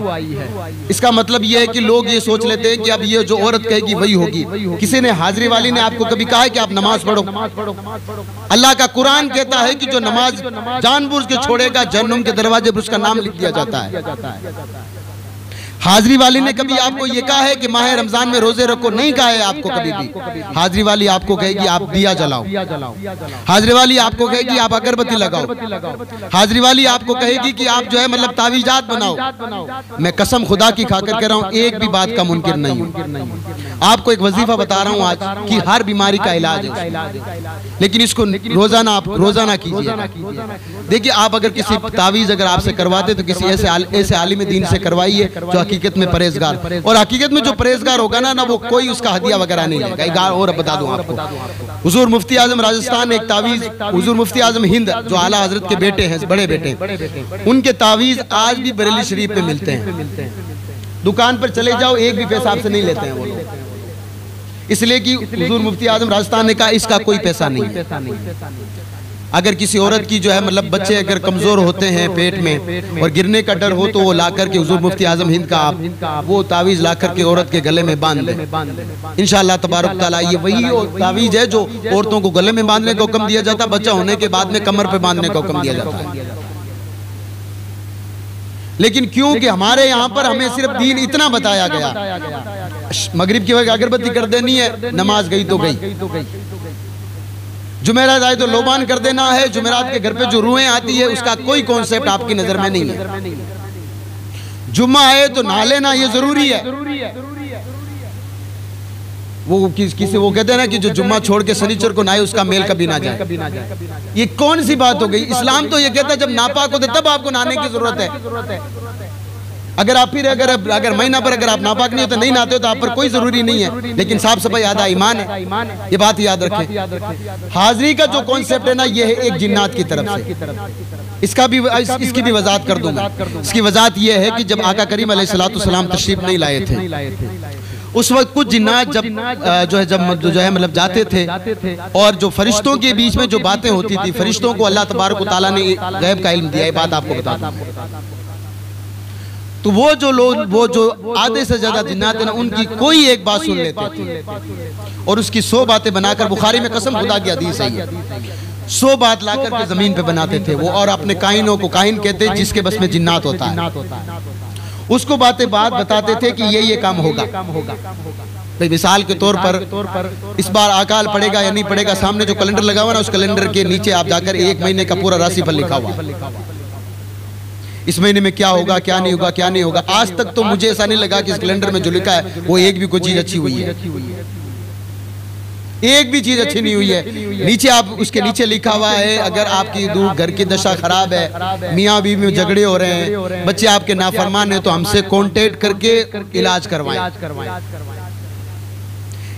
इसका मतलब ये है कि लोग ये सोच लेते हैं कि अब ये जो औरत कहेगी वही होगी। किसी ने हाजिरी वाली ने आपको कभी कहा है कि आप नमाज पढ़ो? अल्लाह का कुरान कहता है कि जो नमाज जानबूझ के छोड़ेगा जहन्नुम के दरवाजे पर उसका नाम लिख दिया जाता है। हाजिरी वाली ने कभी आपको ये कहा है कि माह रमजान में रोजे रखो? नहीं कहा है आपको कभी भी। हाजिरी वाली आपको कहेगी आप दिया जलाओ, हाजिरी वाली आपको कहेगी आप अगरबत्ती लगाओ, हाजिरी वाली आपको कहेगी कि आप जो है मतलब तावीजात बनाओ। मैं कसम खुदा की खाकर कह रहा हूँ एक भी बात का मुनकिर नहीं हूँ। आपको एक वजीफा बता रहा हूँ आज कि हर बीमारी का इलाज है, लेकिन इसको रोजाना कीजिए। देखिए आप अगर किसी तावीज अगर आपसे करवाते तो किसी ऐसे आलिम दीन से करवाइए जो हकीकत में परहेजगार, और हकीकत में जो परहेजगार होगा ना वो कोई उसका हदिया वगैरह नहीं लेगा। और बता दूं आपको, हुजूर मुफ्ती आजम राजस्थान एक तावीज, हुजूर मुफ्ती आजम हिंद जो आला हजरत के बेटे हैं, बड़े बेटे, उनके तावीज आज भी बरेली शरीफ में मिलते हैं। दुकान पर चले जाओ एक भी पैसा आपसे नहीं लेते हैं वो लोग, इसलिए कि हुजूर मुफ्ती आजम राजस्थान ने कहा इसका कोई पैसा नहीं है। अगर किसी औरत की जो है मतलब बच्चे अगर कमजोर होते हैं पेट में और गिरने का डर हो तो वो ला करके हुजूर मुफ्ती आजम हिंद का आप वो तावीज ला करके औरत के गले में बांध दें। इंशाअल्लाह तबारक तआला ये वही तावीज है जो औरतों को गले में बांधने का हुक्म दिया जाता है, बच्चा होने के बाद में कमर पे बांधने का हुक्म दिया जाता है। लेकिन क्योंकि हमारे यहाँ पर हमें सिर्फ दीन इतना बताया गया, मगरिब की वक्त अगरबत्ती कर देनी है, नमाज गई तो गई। जुमेरात आए तो लोबान कर देना है। जुमेरात के घर पे जो रूहें आती है उसका कोई कॉन्सेप्ट आपकी नजर में नहीं है। जुम्मा आए तो नहा लेना ये जरूरी है। वो किसी वो कहते हैं ना कि जो जुम्मा छोड़ के शनिचर को नहाए उसका मेल कभी ना जाए। ये कौन सी बात हो गई? इस्लाम तो ये कहता है जब नापाक होते तब आपको नहाने की जरूरत है। अगर आप फिर अगर महीना पर अगर आप नापाक नहीं होते नहीं नहाते हो तो आप पर कोई जरूरी नहीं है। लेकिन साफ सफाई आधा ईमान है, ये बात याद रखें। हाजिरी का जो कॉन्सेप्ट है ना, ये है एक जिन्नात की तरफ से। इसकी भी वजाहत कर दूंगा। इसकी वजाहत ये है कि जब आका करीम अलैहिस्सलाम तशरीफ नहीं लाए थे, उस वक्त कुछ जिन्नात जब मतलब जाते थे, और जो फरिश्तों के बीच में जो बातें होती थी, फरिश्तों को अल्लाह तबारक व तआला ने गैब का इल्म दिया है। बात आपको बता दूं, तो वो जो आधे से ज्यादा जिन्नात है ना, उनकी कोई एक बात सुन लेते थे और उसकी 100 बातें बनाकर, बुखारी में कसम खुदा की हदीस है, 100 बात लाकर के जमीन पे बनाते थे वो। और अपने काहिनों को काहिन कहते हैं जिसके बस में जिन्नात होता है, उसको बात बताते थे कि ये काम होगा। भाई मिसाल के तौर पर इस बार अकाल पड़ेगा या नहीं पड़ेगा, सामने जो कैलेंडर लगा हुआ ना, उस कैलेंडर के नीचे आप जाकर 1 महीने का पूरा राशिफल लिखा हुआ, इस महीने में क्या होगा, क्या नहीं होगा, क्या नहीं होगा। आज तक तो मुझे ऐसा नहीं लगा कि इस कैलेंडर में जो लिखा है वो एक भी कोई चीज अच्छी हुई है, एक भी चीज अच्छी नहीं हुई है। नीचे आप उसके नीचे लिखा हुआ है, अगर आपकी घर की दशा खराब है, मियाँ बीवी में झगड़े हो रहे हैं, बच्चे आपके नाफरमान हैं, तो हमसे कांटेक्ट करके इलाज करवाएं।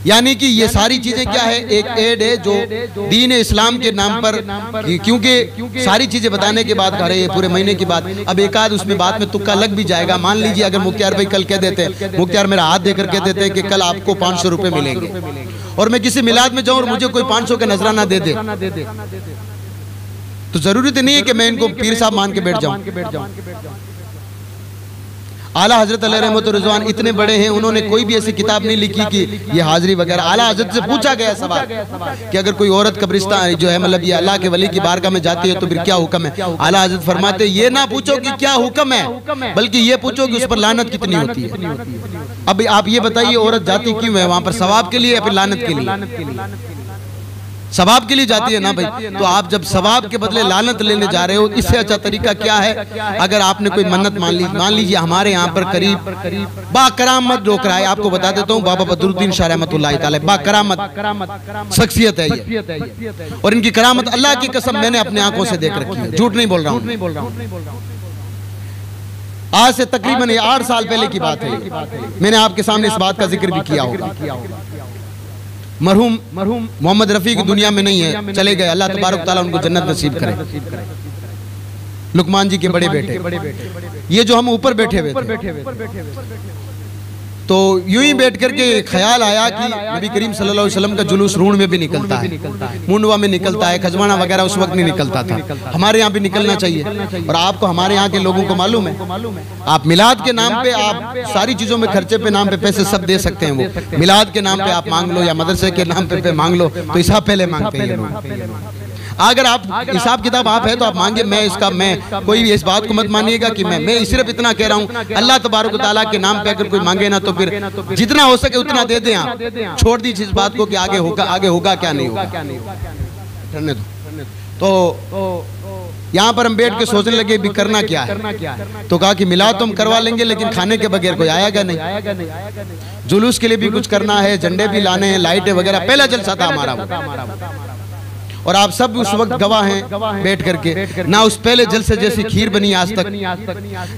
यानी कि ये सारी चीजें क्या है, एक एड है जो दीन इस्लाम के नाम पर, क्योंकि सारी चीजें बताने के बाद कह रहे हैं पूरे महीने की बात, अब एक आध उसमें बात में तुक्का लग भी जाएगा। मान लीजिए अगर मुख्तार भाई कल कह देते हैं, मुख्तार मेरा हाथ देकर कह देते हैं कि कल आपको 500 रुपए मिलेंगे, और मैं किसी मिलाद में जाऊं और मुझे कोई 500 का नजराना दे दे, तो जरूरी तो नहीं है कि मैं इनको पीर साहब मान के बैठ जाऊं। आला हजरत अलैहि रहमत रिजवान इतने बड़े हैं, उन्होंने कोई भी ऐसी किताब नहीं लिखी कि ये हाजिरी वगैरह। आला हजरत से पूछा गया सवाल कि अगर कोई औरत कब्रिस्तान जो है मतलब ये अल्लाह के वली की बारगाह में जाती है तो फिर क्या हुक्म है? आला हजरत फरमाते ये ना पूछो कि क्या हुक्म है, बल्कि ये पूछो कि उस पर लानत कितनी होती है। अब आप ये बताइए औरत जाती क्यों है वहां पर? सवाब के लिए या फिर लानत के लिए? सवाब के लिए जाती है ना भाई। तो आप जब सवाब के बदले लानत लेने जा रहे हो, इससे अच्छा तरीका क्या है? अगर आपने कोई मन्नत मान लीजिए हमारे यहाँ पर करीब बाकरामत लोग कराए, आपको बता देता हूँ, बाबा बदरुद्दीन शाह रहमतुल्लाह तआला बाकरामत शख्सियत है ये, और इनकी करामत अल्लाह की कसम मैंने अपने आंखों से देख रखी है, झूठ नहीं बोल रहा हूँ। आज से तकरीबन 8 साल पहले की बात है, मैंने आपके सामने इस बात का जिक्र भी किया होगा। मरहूम मोहम्मद रफी की दुनिया में नहीं है, चले गए, अल्लाह तबारक तआला उनको जन्नत नसीब करे। लुकमान जी के बड़े बेटे, ये जो हम ऊपर बैठे हुए थे, तो यूं ही बैठ करके ख्याल आया कि नबी करीम सल्लल्लाहु अलैहि वसल्लम का जुलूस रूण में भी निकलता है, मुंडवा में निकलता है, खजवाना वगैरह उस वक्त नहीं निकलता था, हमारे यहाँ भी निकलना चाहिए। और आपको हमारे यहाँ के लोगों को मालूम है, आप मिलाद के नाम पे आप सारी चीजों में खर्चे पे नाम पे पैसे सब दे सकते हैं, वो मिलाद के नाम पे आप मांग लो या मदरसे के नाम पे मांग लो, तो हिसाब पहले मांगते हैं ये लोग। अगर आप हिसाब किताब आप है तो आप मांगे, मैं कोई भी इस बात को मत मानिएगा कि मैं सिर्फ इतना कह रहा हूँ, अल्लाह तबारक व तआला के नाम पे अगर कोई मांगे ना तो फिर जितना हो सके उतना दे दें आप, छोड़ दीजिए इस बात को कि आगे होगा क्या नहीं होगा, करने दो। तो यहाँ पर हम बैठ के सोचने लगे भी करना क्या है, तो कहा कि मिलाद तो हम करवा लेंगे लेकिन खाने के बगैर कोई आएगा नहीं, जुलूस के लिए भी कुछ करना है, झंडे भी लाने हैं, लाइटें वगैरह, पहला जलसा था हमारा, और आप सब उस वक्त गवाह हैं बैठ करके। ना उस पहले जलसे जैसी खीर बनी आज तक,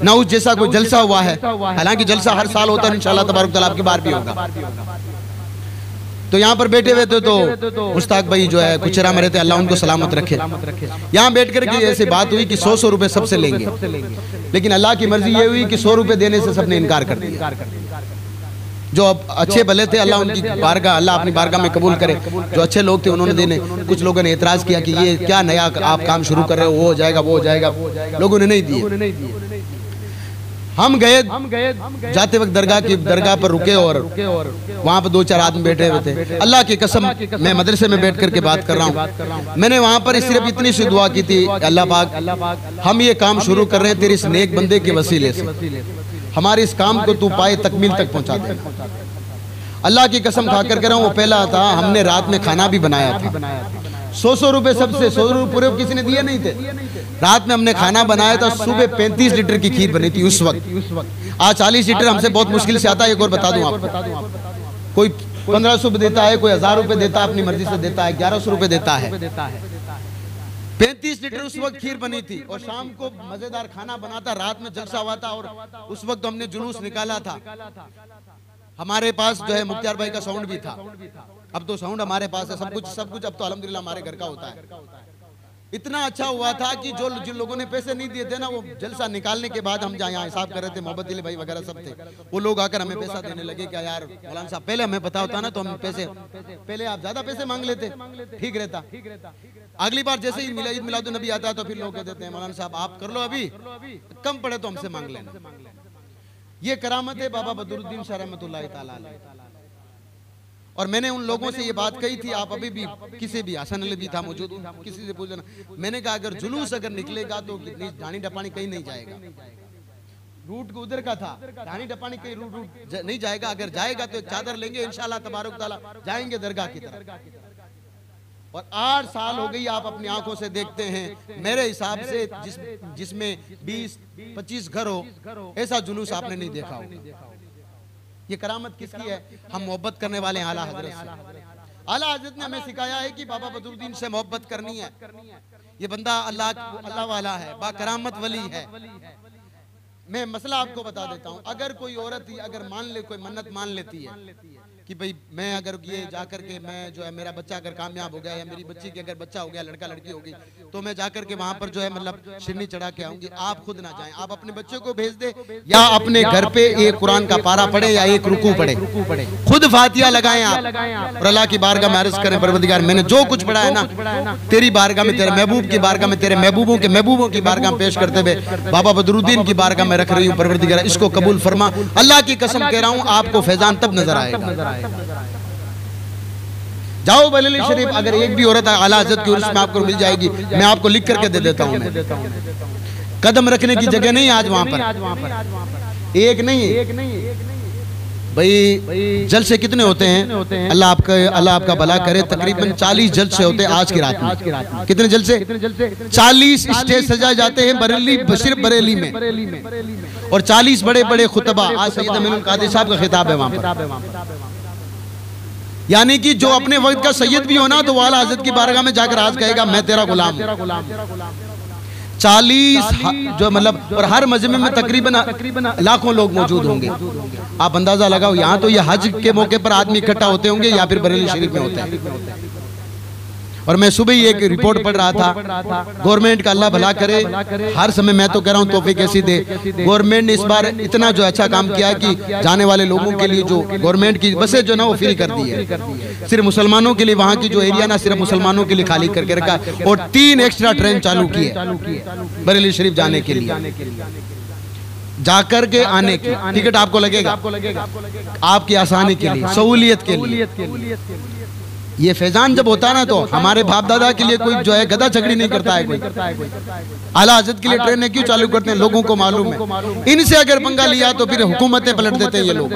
ना उस जैसा कोई जलसा हुआ है, हालांकि जलसा हर साल होता है, इंशाअल्लाह तबारक तआला आपकी बार भी होगा। तो यहाँ पर बैठे हुए थे तो मुश्ताक भाई जो है कुचरा में रहते, अल्लाह उनको सलामत रखे, यहाँ बैठ करके ऐसी बात हुई कि 100 रुपए सबसे लेंगे, लेकिन अल्लाह की मर्जी ये हुई कि 100 रुपए देने से सबने इनकार कर दिया। जो अच्छे भले थे अल्लाह उनकी बारगाह, अल्लाह अपनी बारगाह में कबूल करे, जो अच्छे लोग थे उन्होंने देने। कुछ लोगों ने एतराज किया कि ये क्या नया आप काम शुरू कर रहे हो, वो हो जाएगा वो हो जाएगा, लोगों ने नहीं दिए। हम गए जाते वक्त दरगाह पर रुके और वहाँ पर 2-4 आदमी बैठे हुए थे। अल्लाह की कसम मैं मदरसे में बैठ करके बात कर रहा हूँ। मैंने वहाँ पर सिर्फ इतनी सी दुआ की थी, अल्लाह पाक हम ये काम शुरू कर रहे हैं तेरे इस नेक बंदे के वसीले से, हमारे इस काम को तू पाए तकमील तक पहुँचा दे। अल्लाह की कसम खा कर कह रहा हूँ, वो पहला था, हमने रात में खाना भी बनाया था। 100 रुपए सबसे, 100 रुपए पूरे किसी ने दिए नहीं थे। रात में हमने खाना बनाया था, सुबह 35 लीटर की खीर बनी थी उस वक्त। आज 40 लीटर हमसे बहुत मुश्किल से आता है। एक और बता दूं आपको, कोई 1500 देता है, कोई 1000 रुपए देता है, अपनी मर्जी से देता है, 1100 रुपए देता है। 35 लीटर उस वक्त खीर बनी थी और शाम को मजेदार खाना बना था, रात में जलसा हुआ था और उस वक्त हमने जुलूस निकाला था। हमारे पास जो है मुख्तार भाई का साउंड भी था। अब तो साउंड हमारे पास है, सब कुछ अब तो अल्हम्दुलिल्लाह हमारे घर का होता है। इतना अच्छा हुआ था कि जो जिन लोगों ने पैसे नहीं दिए थे ना, वो जलसा निकालने के बाद हम जहाँ यहाँ हिसाब कर रहे थे, मोहब्बत अली भाई वगैरह सब थे, वो लोग आकर हमें पैसा देने लगे। क्या यार मौलाना साहब, पहले हमें पता होता ना तो हम पैसे, पहले आप ज्यादा पैसे मांग लेते, ठीक रहता। अगली बार जैसे ही ईद मिलादुन नबी आता है तो फिर लोग कह देते हैं मौलाना साहब आप कर लो, अभी कम पड़े तो हमसे मांग लेना। ये करामत है बाबा बदरुद्दीन शाह रहमतुल्लाह ताला अलैह। और मैंने उन लोगों से ये बात कही थी, आप अभी भी किसी भी, हसन अली भी था मौजूद, किसी से पूछ लेना। मैंने कहा अगर जुलूस अगर निकलेगा तो ढाणी डपानी कहीं नहीं जाएगा। रूट को उधर का था, ढाणी डपानी कहीं रूट नहीं जाएगा। अगर जाएगा तो एक चादर लेंगे इंशाल्लाह तबारक ताला, जाएंगे दरगाह की तरफ। और 8 साल हो गई, आप अपनी आंखों से देखते हैं। मेरे हिसाब से जिसमें 20-25 घर हो, ऐसा जुलूस आपने नहीं देखा होगा। ये करामत किसकी है? हम मोहब्बत करने वाले आला हजरत से। आला हजरत ने हमें सिखाया है कि बाबा बदरुद्दीन से मोहब्बत करनी है। ये बंदा अल्लाह वाला है, बा करामत वली है। मैं मसला आपको बता देता हूँ। अगर कोई औरत अगर मान ले, कोई मन्नत मान लेती है कि भाई मैं अगर ये जाकर के मैं जो है मेरा बच्चा अगर कामयाब हो गया या मेरी बच्ची की अगर बच्चा हो गया, लड़का लड़की होगी, तो मैं जाकर के वहां पर जो है मतलब शिरनी चढ़ा के आऊंगी। आप खुद ना जाएं, आप अपने बच्चे को भेज दे या अपने घर पे एक कुरान का पारा पढ़े या एक रुकू पढ़े, खुद फातिहा लगाएं आप और अल्लाह की बारगाह में अर्ज करें, परवरदिगार मैंने जो कुछ पढ़ा है ना तेरी बारगाह में, तेरे महबूब की बारगाह में, तेरे महबूबों के महबूबों की बारगाह में पेश करते हुए बाबा बदरुद्दीन की बारगाह में रख रही हूँ। परवरदिगार इसको कबूल फरमा। अल्लाह की कसम कह रहा हूँ, आपको फैजान तब नजर आएगा। जाओ बरेली शरीफ, अगर एक भी औरत आला हज़रत की उर्स में आपको मिल जाएगी, मैं आपको लिख करके दे देता हूँ। कदम रखने की जगह नहीं आज वहां पर, एक नहीं भाई। जलसे कितने होते हैं? अल्लाह आपका भला करे। तकरीबन 40 जलसे होते हैं आज की रात में। कितने जलसे? 40 स्टेज सजाए जाते हैं बरेली, सिर्फ बरेली में, और 40 बड़े बड़े खुतबा। आज सैयद अमीनुल कादिर साहब का खिताब है वहां पर। यानी कि जो अपने वक्त का सैयद भी होना तो वाला हज़रत की बारगाह में जाकर आज कहेगा मैं तेरा गुलाम हूं। 40 जो मतलब, और हर मजमे में तकरीबन लाखों लोग मौजूद होंगे। आप अंदाजा लगाओ, यहाँ तो ये हज के मौके पर आदमी इकट्ठा होते होंगे या फिर बरेली शरीफ में होते हैं। और मैं सुबह ही एक रिपोर्ट पढ़ रहा था, गवर्नमेंट का अल्लाह भला करे, हर समय मैं तो कह रहा हूँ तौफीक ऐसी दे। गवर्नमेंट ने इस बार इतना जो अच्छा काम किया है कि जाने वाले लोगों के लिए जो गवर्नमेंट की बसें जो ना वो फ्री कर दी है। सिर्फ मुसलमानों के लिए वहाँ की जो एरिया ना सिर्फ मुसलमानों के लिए खाली करके रखा, और 3 एक्स्ट्रा ट्रेन चालू की है बरेली शरीफ जाने के लिए। जाकर के आने की टिकट आपको लगेगा, आपकी आसानी के लिए, सहूलियत के लिए। ये फैजान जब होता है ना तो हमारे बाप दादा के लिए कोई जो है गधा झगड़ी नहीं करता है कोई। आला हज़रत के लिए ट्रेनें क्यों चालू करते हैं? लोगों को मालूम है इनसे अगर पंगा लिया तो फिर हुकूमतें पलट देते हैं ये लोग।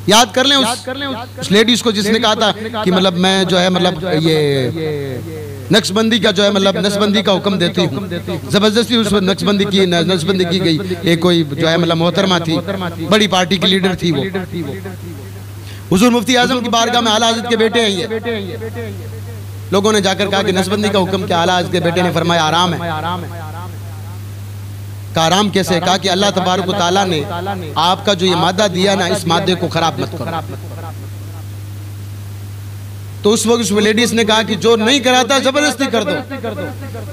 याद कर लें उस लेडीज को जिसने कहा था कि मतलब मैं जो है मतलब ये नक्शबंदी का जो है मतलब नसबंदी का हुक्म देती हूँ। जबरदस्ती उस नक्शबंदी की गई। एक कोई जो है मतलब मोहतरमा थी, बड़ी पार्टी की लीडर थी वो। हुजूर मुफ्ती आजम की बारगाह में आला हज़रत के बेटे हैं ये। लोगों ने जाकर कहा कि नसबंदी का हुक्म क्या? आला हज़रत के बेटे ने फरमाया आराम है। का आराम कैसे? कहा कि अल्लाह तबारक व तआला ने आपका जो ये मादा दिया ना, इस मादे को खराब मत करो। तो उस वक्त उस लेडीज ने कहा कि जो नहीं कराता जबरदस्ती कर दो।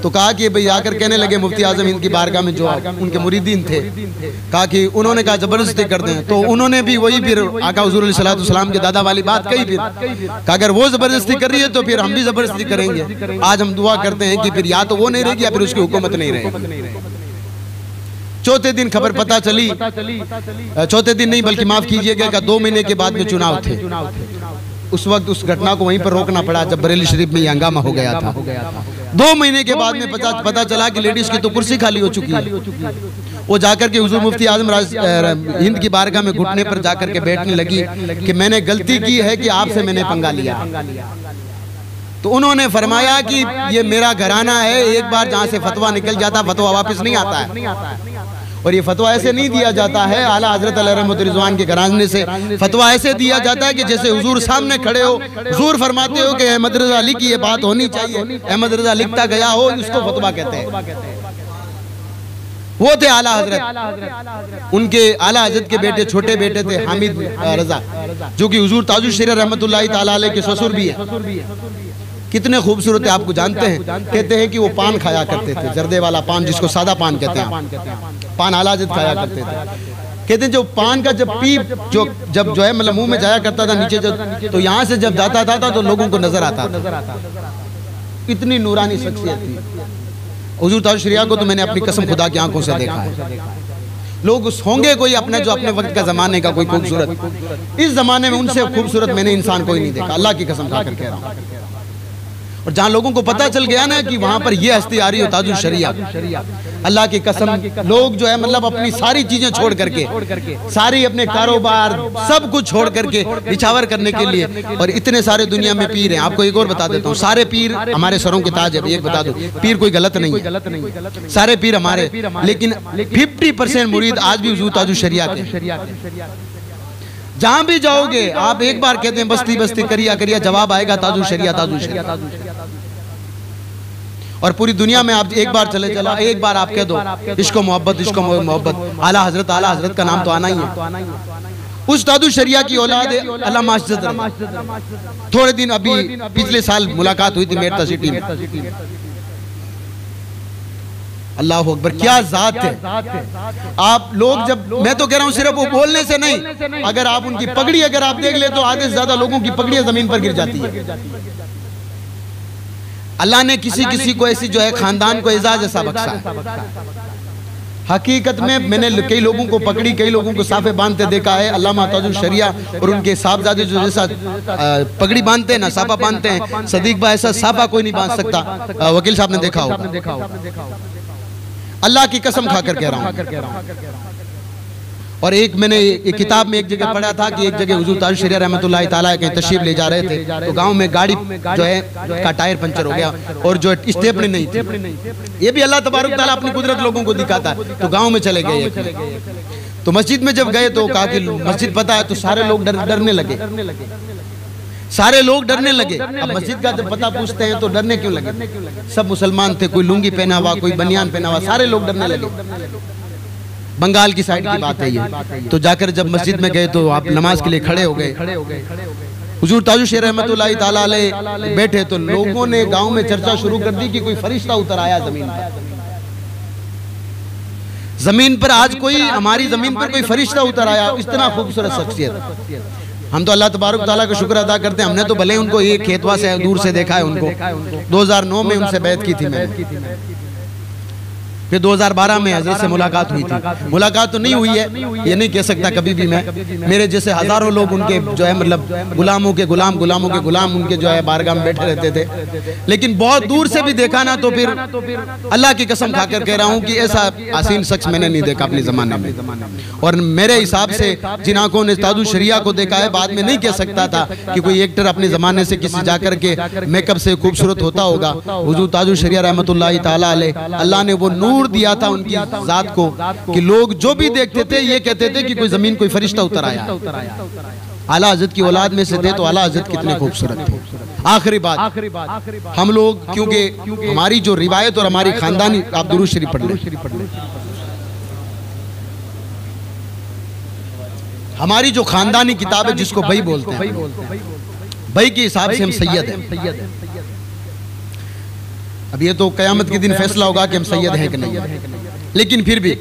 तो कहा कि भाई आकर कहने लगे मुफ्ती आजम इनकी बारगाह में जो उनके मुरीदीन थे, कहा कि उन्होंने कहा जबरदस्ती कर दें। तो उन्होंने भी वही फिर आका हुजूर अलैहि सलाम के दादा वाली बात कही। फिर कहा अगर वो जबरदस्ती कर रही है तो फिर हम भी जबरदस्ती करेंगे। आज हम दुआ करते हैं कि फिर या तो वो नहीं रहेगी या फिर उसकी हुकूमत नहीं रहेगी। चौथे दिन खबर पता चली, चौथे दिन नहीं बल्कि माफ कीजिएगा 2 महीने के बाद में चुनाव थे। उस वक्त उस घटना को वहीं पर रोकना पड़ा जब बरेली शरीफ में हंगामा हो गया था। 2 महीने के बाद में पता चला कि लेडीज की तो कुर्सी खाली हो चुकी है। वो जाकर के हुजूर मुफ्ती आजम हिंद की बारगाह में घुटने पर जाकर के बैठने लगी कि मैंने गलती की है कि आपसे मैंने पंगा लिया। तो उन्होंने फरमाया कि ये मेरा घराना है, एक बार जहाँ से फतवा निकल जाता फतवा वापस नहीं आता है, और ये फतवा ऐसे नहीं दिया जाता है। आला हजरत अलैहि रिजवान के घराने से फतवा ऐसे दिया जाता है कि जैसे हुजूर सामने खड़े हो, हुजूर फरमाते हो कि अहमद रजा अली की ये बात होनी चाहिए, अहमद रजा लिखता गया हो, इसको फतवा कहते हैं। वो थे आला हजरत, उनके आला हजरत के बेटे छोटे बेटे थे हामिद रजा, जो कि हुजूर ताजुल शरीया रहमतुल्लाहि तआला अलैह के ससुर भी है। कितने खूबसूरत है आपको जानते हैं। कहते हैं कि वो पान खाया करते थे, जर्दे वाला पान जिसको सादा पान कहते हैं, पान आला हजरत खाया करते थे। कहते हैं जो पान का जब पीप जब जो है मतलब मुंह में जाया करता था नीचे तो यहाँ से जब जाता था तो लोगों को नजर आता था। इतनी नूरानी शख्सियत थी हुजूर ताजुल शरीया को। तो मैंने अपनी कसम खुदा की आंखों से देखा है। लोग होंगे कोई अपने जो अपने वक्त का जमाने का कोई खूबसूरत, इस जमाने में उनसे खूबसूरत मैंने इंसान कोई नहीं देखा, अल्लाह की कसम खाकर कह रहा हूँ। और जहाँ लोगों को पता चल गया ना कि वहां पर ये हस्ती आ रही हो ताजुल शरीया, अल्लाह की कसम लोग जो है मतलब अपनी सारी चीजें छोड़ करके, सारी अपने कारोबार सब कुछ छोड़ करके निछावर करने के लिए, और इतने सारे दुनिया में पीर हैं। आपको एक और बता देता हूँ, सारे पीर हमारे सरों के ताज है। एक बता दो, पीर कोई गलत नहीं है, सारे पीर हमारे, लेकिन 50% मुरीद आज भी हुजूर ताजुल शरीया के। जहां भी जाओगे आप एक बार कहते हैं बस्ती बस्ती करिया करिया, जवाब आएगा ताजुल शरीया ताजुल शरीया। और पूरी दुनिया में आप एक बार चले चला, एक बार आप कह दो इश्को मोहब्बत, इश्को मोहब्बत, आला हजरत का नाम तो आना ही है। उस ताजुल शरीया की औलाद अल्लाह मास्जिद। थोड़े दिन अभी पिछले साल मुलाकात हुई थी मेरठा सिटी में। अल्लाह अकबर, क्या जात है। आप लोग जब, मैं तो कह रहा हूं सिर्फ वो बोलने से नहीं, अगर आप उनकी पगड़ी अगर आप देख ले तो आधे से ज्यादा लोगों की पगड़ियां जमीन पर गिर जाती है। अल्लाह ने किसी किसी को ऐसी जो है खानदान को एजाज ऐसा बख्शा है। हकीकत में मैंने कई लोगों को पकड़ी, कई लोगों को साफे बांधते देखा है। अल्लामा ताजुल शरीया और उनके साहबजादे जो जैसा पगड़ी बांधते हैं ना, साफा बांधते हैं, सदीक भाई ऐसा साफा कोई नहीं बांध सकता। वकील साहब ने देखा होगा। अल्लाह की कसम खाकर कह रहा हूं। और एक मैंने एक किताब में एक जगह पढ़ा था कि एक जगह हुजूर ताजुल शरीया रहमतुल्लाहि तआला के तशरीफ ले जा रहे थे, तो गांव में गाड़ी जो है का टायर पंचर हो गया और जो स्टेपनी नहीं थी। ये भी अल्लाह तबारक तआला अपनी कुदरत लोगों को दिखाता है। तो गांव में चले गए, तो मस्जिद में जब गए तो कहा कि मस्जिद पता है, तो सारे लोग डरने लगे। सारे लोग डरने लगे। अब मस्जिद का जब पता पूछते हैं तो डरने क्यों लगे? सब मुसलमान थे, कोई लुंगी पहना हुआ, कोई बनियान पहना हुआ, सारे लोग डरने लगे। बंगाल की साइड की बात है ये। तो जाकर जब मस्जिद में गए तो आप नमाज के लिए खड़े हो गए। हुजूर ताजुल शरीया रहमतुल्लाहि तआला अलैह बैठे, तो लोगों ने गांव में चर्चा शुरू कर दी कि कोई फरिश्ता उतर आया जमीन पर। जमीन पर आज कोई, हमारी जमीन पर कोई फरिश्ता उतर आया, इतना खूबसूरत शख्सियत। हम तो अल्लाह तबारक तआला का शुक्र अदा करते हैं, हमने तो भले उनको एक खेतवा से दूर से देखा है उनको। 2009 में उनसे बैत की थी मैंने, फिर 2012 में हजरत से मुलाकात हुई थी। मुलाकात तो नहीं हुई है, ये नहीं कह सकता कभी भी मैं। मेरे जैसे हजारों लोग उनके जो है मतलब गुलामों के गुलाम उनके जो है बारगाह में बैठे रहते थे, लेकिन बहुत दूर से भी देखा ना तो फिर अल्लाह की कसम खाकर कह रहा हूँ कि ऐसा हसीन शख्स मैंने नहीं देखा अपने जमाने में। और मेरे हिसाब से जिन आंखों ने ताजुल शरीया को देखा है, बाद में नहीं कह सकता था कि कोई एक्टर अपने जमाने से किसी जाकर के मेकअप से खूबसूरत होता होगा। हुजूर ताजुल शरीया रहमतुल्लाहि तआला अलैह, अल्लाह ने वो नूर दिया था उनकी जात को कि लोग जो भी देखते थे ये कहते थे कि कोई जमीन कोई फरिश्ता उतर आया। आला हज़रत की औलाद में से थे, तो आला हज़रत कितने खूबसूरत थे। आखिरी बात, हम लोग क्योंकि हमारी जो रिवायत और हमारी खानदानी, आप दुरूद शरीफ पढ़ लें, हमारी जो खानदानी किताब है जिसको बई बोलते हैं, बई के हिसाब से हम सैयद हैं। अब ये तो क़यामत के दिन फैसला होगा कि हम सैयद हैं कि नहीं, लेकिन फिर भी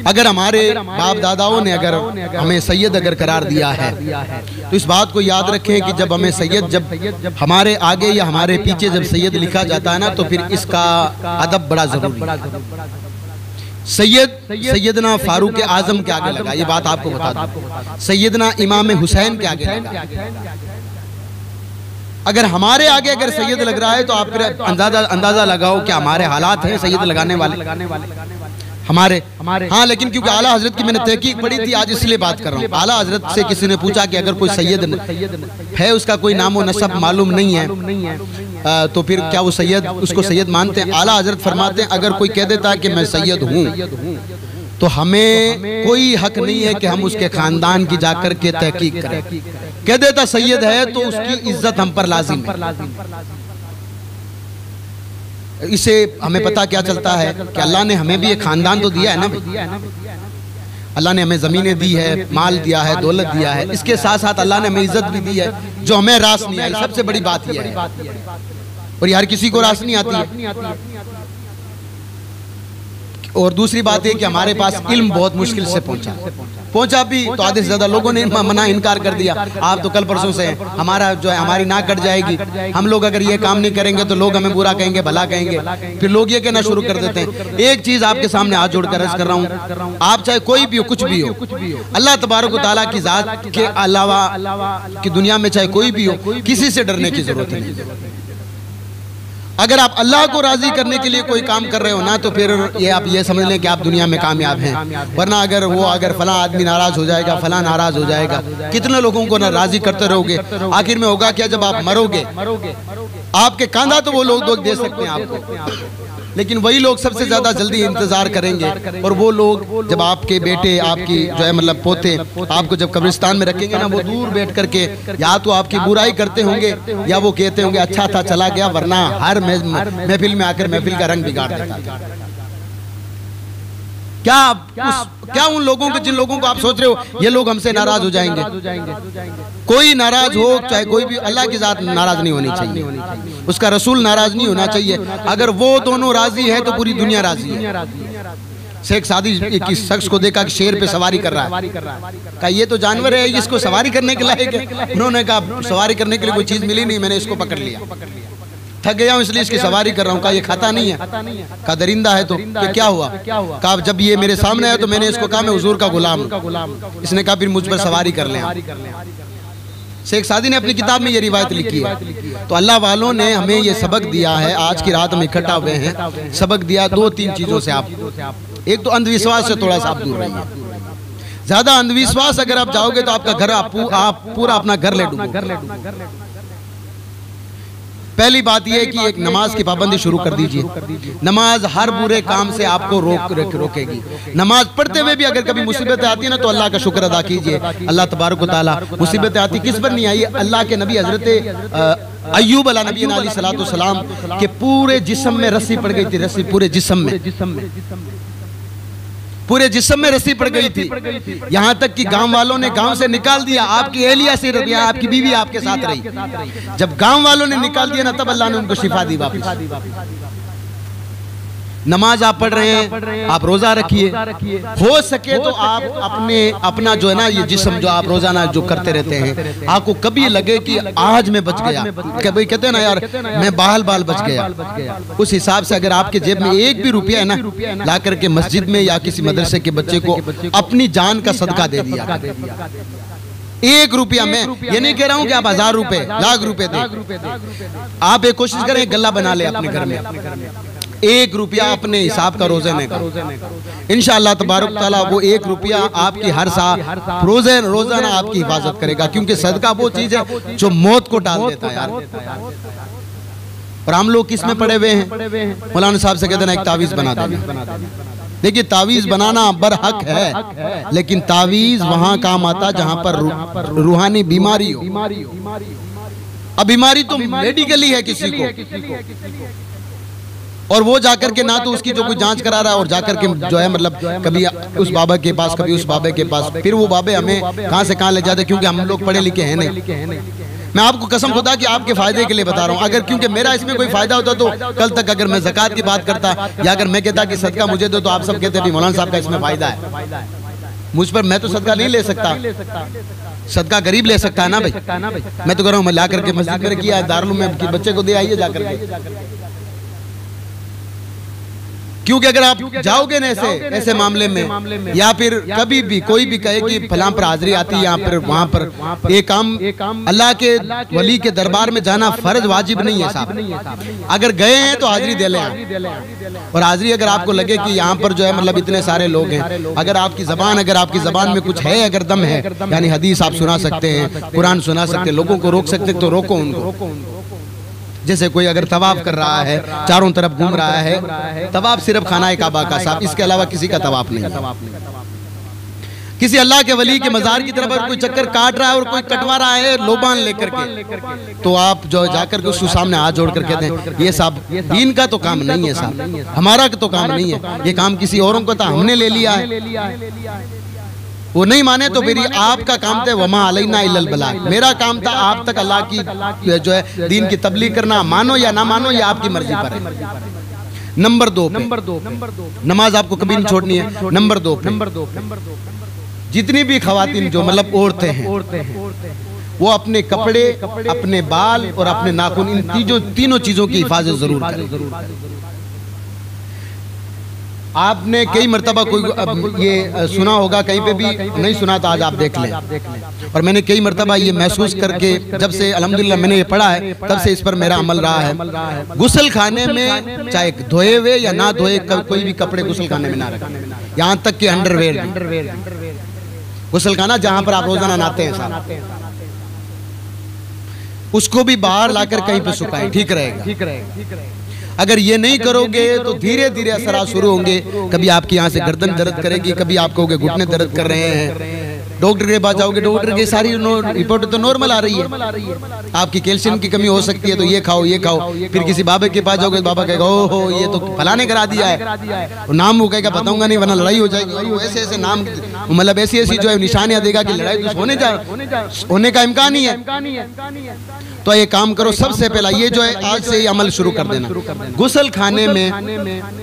अगर हमारे बाप दादाओं ने अगर हमें सैयद अगर करार दिया है, तो इस बात को याद रखें कि जब हमें सैयद, जब हमारे आगे या हमारे पीछे जब सैयद लिखा जाता है ना, तो फिर इसका अदब बड़ा जरूरी है। सैयदना फारूक आजम के आगे लगा, ये बात आपको बता दूं। सैयदना इमाम हुसैन के आगे लगा। अगर हमारे आगे अगर सैयद लग रहा है तो आप फिर अंदाजा लगाओ कि हमारे हालात हैं सैयद लगाने वाले हमारे। हाँ, लेकिन क्योंकि आला हजरत की मैंने तहकीक पढ़ी थी, आज इसलिए बात कर रहा हूँ। आला हजरत से किसी ने पूछा कि अगर कोई सैयद है, उसका कोई नामो नसब मालूम नहीं है, तो फिर क्या वो सैयद उसको सैयद मानते हैं? आला हजरत फरमाते हैं अगर कोई कह देता है कि मैं सैयद हूँ तो हमें कोई हक नहीं है कि हम उसके खानदान की जाकर के तहकीक करें। कह देता सैयद है तो उसकी इज्जत हम पर लाजिम है। इसे हमें पता क्या चलता है कि अल्लाह ने हमें भी एक खानदान तो दिया है ना। अल्लाह ने हमें जमीनें दी है, माल दिया है, दौलत दिया है, इसके साथ साथ अल्लाह ने हमें इज्जत भी दी है जो हमें रास नहीं आई। सबसे बड़ी बात यह है, और ये हर किसी को रास नहीं आती है। और दूसरी बात है कि हमारे पास इल्म बहुत मुश्किल से पहुंचा भी तो आधे से ज्यादा लोगों ने मना इनकार कर दिया। आप तो कल परसों से हमारा जो है हमारी नाक कट जाएगी, हम लोग अगर ये काम नहीं करेंगे तो लोग हमें बुरा कहेंगे, भला कहेंगे। फिर लोग ये कहना शुरू कर देते हैं। एक चीज आपके सामने हाथ जोड़कर अर्ज कर रहा हूँ, आप चाहे कोई भी हो, कुछ भी हो, अल्लाह तबारक व तआला की जात के अलावा की दुनिया में चाहे कोई भी हो, किसी से डरने की जरूरत नहीं। अगर आप अल्लाह को राजी करने के लिए कोई काम कर रहे हो ना, तो फिर ये आप ये समझ लें कि आप दुनिया में कामयाब हैं। वरना अगर फला आदमी नाराज हो जाएगा, फला नाराज हो जाएगा, कितने लोगों को ना राजी करते रहोगे, आखिर में होगा क्या? जब आप मरोगे आपके कांधा तो वो लोग दे सकते हैं आपको, लेकिन वही लोग सबसे ज्यादा जल्दी इंतजार करेंगे। और वो लोग जब आपके बेटे, आपकी जो है मतलब पोते आपको जब कब्रिस्तान में रखेंगे ना, वो दूर बैठ करके या तो आपकी बुराई करते होंगे या वो कहते होंगे अच्छा था चला गया, वरना हर महफिल में आकर महफिल का रंग बिगाड़ देता। क्या उन लोगों को, जिन लोगों को आप सोच रहे हो ये लोग हमसे नाराज हो जाएंगे? कोई नाराज हो, चाहे कोई भी, अल्लाह की जात नाराज नहीं होनी चाहिए, उसका रसूल नाराज नहीं होना चाहिए। अगर वो दोनों राजी है तो पूरी दुनिया राजी है। शेख सादी किस शख्स को देखा कि शेर पे सवारी कर रहा है, कहा ये तो जानवर है, इसको सवारी करने के लायक है। उन्होंने कहा सवारी करने के लिए कोई चीज मिली नहीं, मैंने इसको पकड़ लिया, थक गया हूं इसलिए इसकी सवारी कर रहा हूं। कहा ये खाता नहीं है, कहा दरिंदा है। तो क्या हुआ? कहा जब ये मेरे सामने आया तो मैंने इसको कहा मैं हुजूर का गुलाम। इसने कहा फिर मुझ पर सवारी कर लें। शेख सादी ने अपनी किताब में ये रिवायत लिखी है। तो अल्लाह वालों ने हमें ये सबक दिया है, आज की रात हम इकट्ठा हुए हैं, सबक दिया 2-3 चीजों से। आप एक तो अंधविश्वास से थोड़ा सा आप दूर रहिए। ज्यादा अंधविश्वास अगर आप जाओगे तो आपका घर आप पूरा अपना घर ले डूबोगे। पहली बात यह है कि एक नमाज की पाबंदी शुरू कर दीजिए। नमाज हर बुरे काम से आपको रोकेगी। नमाज पढ़ते हुए भी अगर कभी मुसीबतें आती है ना, तो अल्लाह का शुक्र अदा कीजिए। अल्लाह तबारक व तआला, मुसीबतें आती किस पर नहीं आई? अल्लाह के नबी हजरत अय्यूब अला नबी अलैहि सलाम के पूरे जिस्म में रस्सी पड़ गई थी। रस्सी पूरे जिस्म में रस्सी पड़ गई थी। यहाँ तक कि गांव वालों ने गांव से निकाल दिया। आपकी एहलिया से रबिया, आपकी बीवी आपके साथ रही। जब गांव वालों ने निकाल दिया ना, तब अल्लाह ने उनको शिफा दी वापस। नमाज आप पढ़ रहे हैं, आप रोजा रखिए। हो सके तो आप अपना जो है ना ये जिस्म जो आप रोजाना जो करते रहते हैं, आपको कभी लगे कि आज मैं बच गया, कभी कहते हैं ना यार मैं बाल बच गया, उस हिसाब से अगर आपके जेब में एक भी रुपया है ना, ला करके मस्जिद में या किसी मदरसे के बच्चे को अपनी जान का सदका दे दिया। 1 रुपया, मैं ये नहीं कह रहा हूं कि आप 1000 रुपए, लाख रुपए दें। आप एक कोशिश करें गल्ला बना ले अपने घर में, 1 रुपया अपने हिसाब का रोजाने का। इंशाअल्लाह तबारक तआला वो 1 रुपया आपकी हर साल रोजाना आपकी हिफाजत करेगा। क्योंकि सदका वो चीज है जो मौत को टाल देता है यार। और हम लोग किस में पड़े हुए हैं? मौलाना साहब से कहते हैं एक तावीज बना देना। देखिए तावीज बनाना बरहक है, लेकिन तावीज वहां काम आता जहां पर रूहानी बीमारी हो। अब बीमारी तो मेडिकली है किसी को, और वो जाकर के ना तो उसकी जो कोई जांच करा रहा है, और जाकर के जो है मतलब कभी उस बाबा के पास, कभी उस बाबा के पास, फिर वो बाबे हमें कहां से कहां ले जाते, क्योंकि हम लोग पढ़े लिखे हैं नहीं। मैं आपको कसम खुदा कि आपके फायदे के लिए बता रहा हूँ। अगर क्योंकि मेरा इसमें कोई फायदा होता तो कल तक अगर मैं ज़कात की बात करता या अगर मैं कहता कि सदका मुझे दो, तो आप सब कहते मौलाना साहब का इसमें फायदा है। मुझ पर मैं तो सदका नहीं ले सकता, सदका गरीब ले सकता है ना भाई। मैं तो कह रहा हूँ मैं ला करके मस्जिद में किया, दारुल में बच्चे को दे आइए जाकर के। क्योंकि अगर आप जाओगे ना ऐसे मामले में, या फिर कभी भी कोई भी कहे कि फलां पर हाजिरी आती है यहाँ पर वहां पर, ये काम अल्लाह के वली के दरबार में जाना फर्ज वाजिब नहीं है साहब। अगर गए हैं तो हाजिरी दे लें। और हाजिरी अगर आपको लगे कि यहाँ पर जो है मतलब इतने सारे लोग हैं, अगर आपकी जबान में कुछ है, अगर दम है, यानी हदीस आप सुना सकते हैं, कुरान सुना सकते हैं, लोगों को रोक सकते तो रोको उनको। जैसे कोई अगर तवाफ कर रहा है, चारों तरफ घूम रहा है, तवाफ सिर्फ खाना काबा का साहब, इसके अलावा किसी का तवाफ नहीं। किसी अल्लाह के वली के मजार की तरफ अगर कोई चक्कर काट रहा है और कोई कटवा रहा है लोबान लेकर के, तो आप जो जाकर के उसके सामने हाथ जोड़ कर कहते हैं ये साहब दीन का तो काम नहीं है साहब, हमारा तो काम नहीं है, ये काम किसी औरों का था, हमने ले लिया है। वो नहीं माने तो फिर आपका काम था वमा अलैना इल्लल बलाग, मेरा काम था आप तक अल्लाह की जो है दीन की तबलीग करना, मानो या ना मानो ये आपकी मर्जी पर है। नंबर 2 नमाज आपको कभी नहीं छोड़नी है। नंबर 2 जितनी भी खवातीन जो मतलब औरतें हैं, वो अपने कपड़े, अपने बाल और अपने नाखून, इन तीनों चीजों की हिफाजत जरूर करें। आपने कई मरतबा कोई ये सुना होगा, कहीं पे भी नहीं सुना तो आज आप देख लें। और मैंने कई मरतबा ये महसूस करके, जब से अल्हम्दुलिल्लाह मैंने ये पढ़ा है, तब से इस पर मेरा अमल रहा है। गुस्ल खाने में चाहे धोए हुए या ना धोए कोई भी कपड़े गुस्ल खाने में ना रखें, यहाँ तक कि अंडरवेयर। गुस्ल खाना जहाँ पर आप रोजाना नहाते हैं साहब, उसको भी बाहर लाकर कहीं पे सुखाएं, ठीक रहेगा। अगर ये नहीं करोगे तो धीरे धीरे असरात शुरू होंगे। कभी आपकी यहाँ से गर्दन दर्द करेगी, कभी आप कहोगे घुटने दर्द कर रहे हैं, डॉक्टर के पास जाओगे, डॉक्टर की सारी रिपोर्ट तो नॉर्मल आ रही है, आपकी कैल्शियम की कमी हो सकती है तो ये खाओ ये खाओ। फिर किसी बाबा के पास जाओगे, बाबा कहेगा ओहो ये तो फलाने करा दिया है, नाम वो कहेगा बताऊंगा नहीं वरना लड़ाई हो जाएगी। ऐसे ऐसे नाम मतलब ऐसी ऐसी जो है निशानियां देगा कि लड़ाई होने का इम्कान ही है। तो ये काम करो, सबसे पहला ये जो है आज से ही अमल शुरू कर देना। गुस्ल खाने में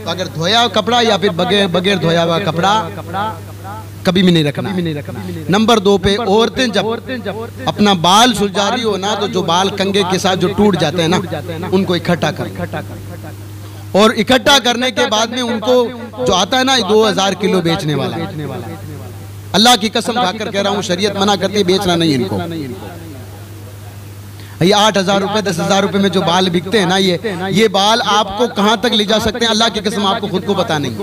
अगर धोया कपड़ा या फिर बगैर धोया हुआ कपड़ा कभी भी नहीं रखना। नंबर 2 पे औरतें जब अपना बाल सुलझा रही हो ना, तो जो बाल कंघे के साथ जो टूट जाते हैं ना, उनको इकट्ठा कर, और इकट्ठा करने के बाद में उनको जो आता है ना 2000 किलो बेचने वाला, अल्लाह की कसम खाकर कह रहा हूँ, शरीयत मना करती है बेचना नहीं इनको। ये 8000 रुपए 10,000 रुपए में जो बाल बिकते हैं ना, ये बाल आपको कहां तक ले जा सकते हैं अल्लाह की कसम आपको खुद को पता नहीं।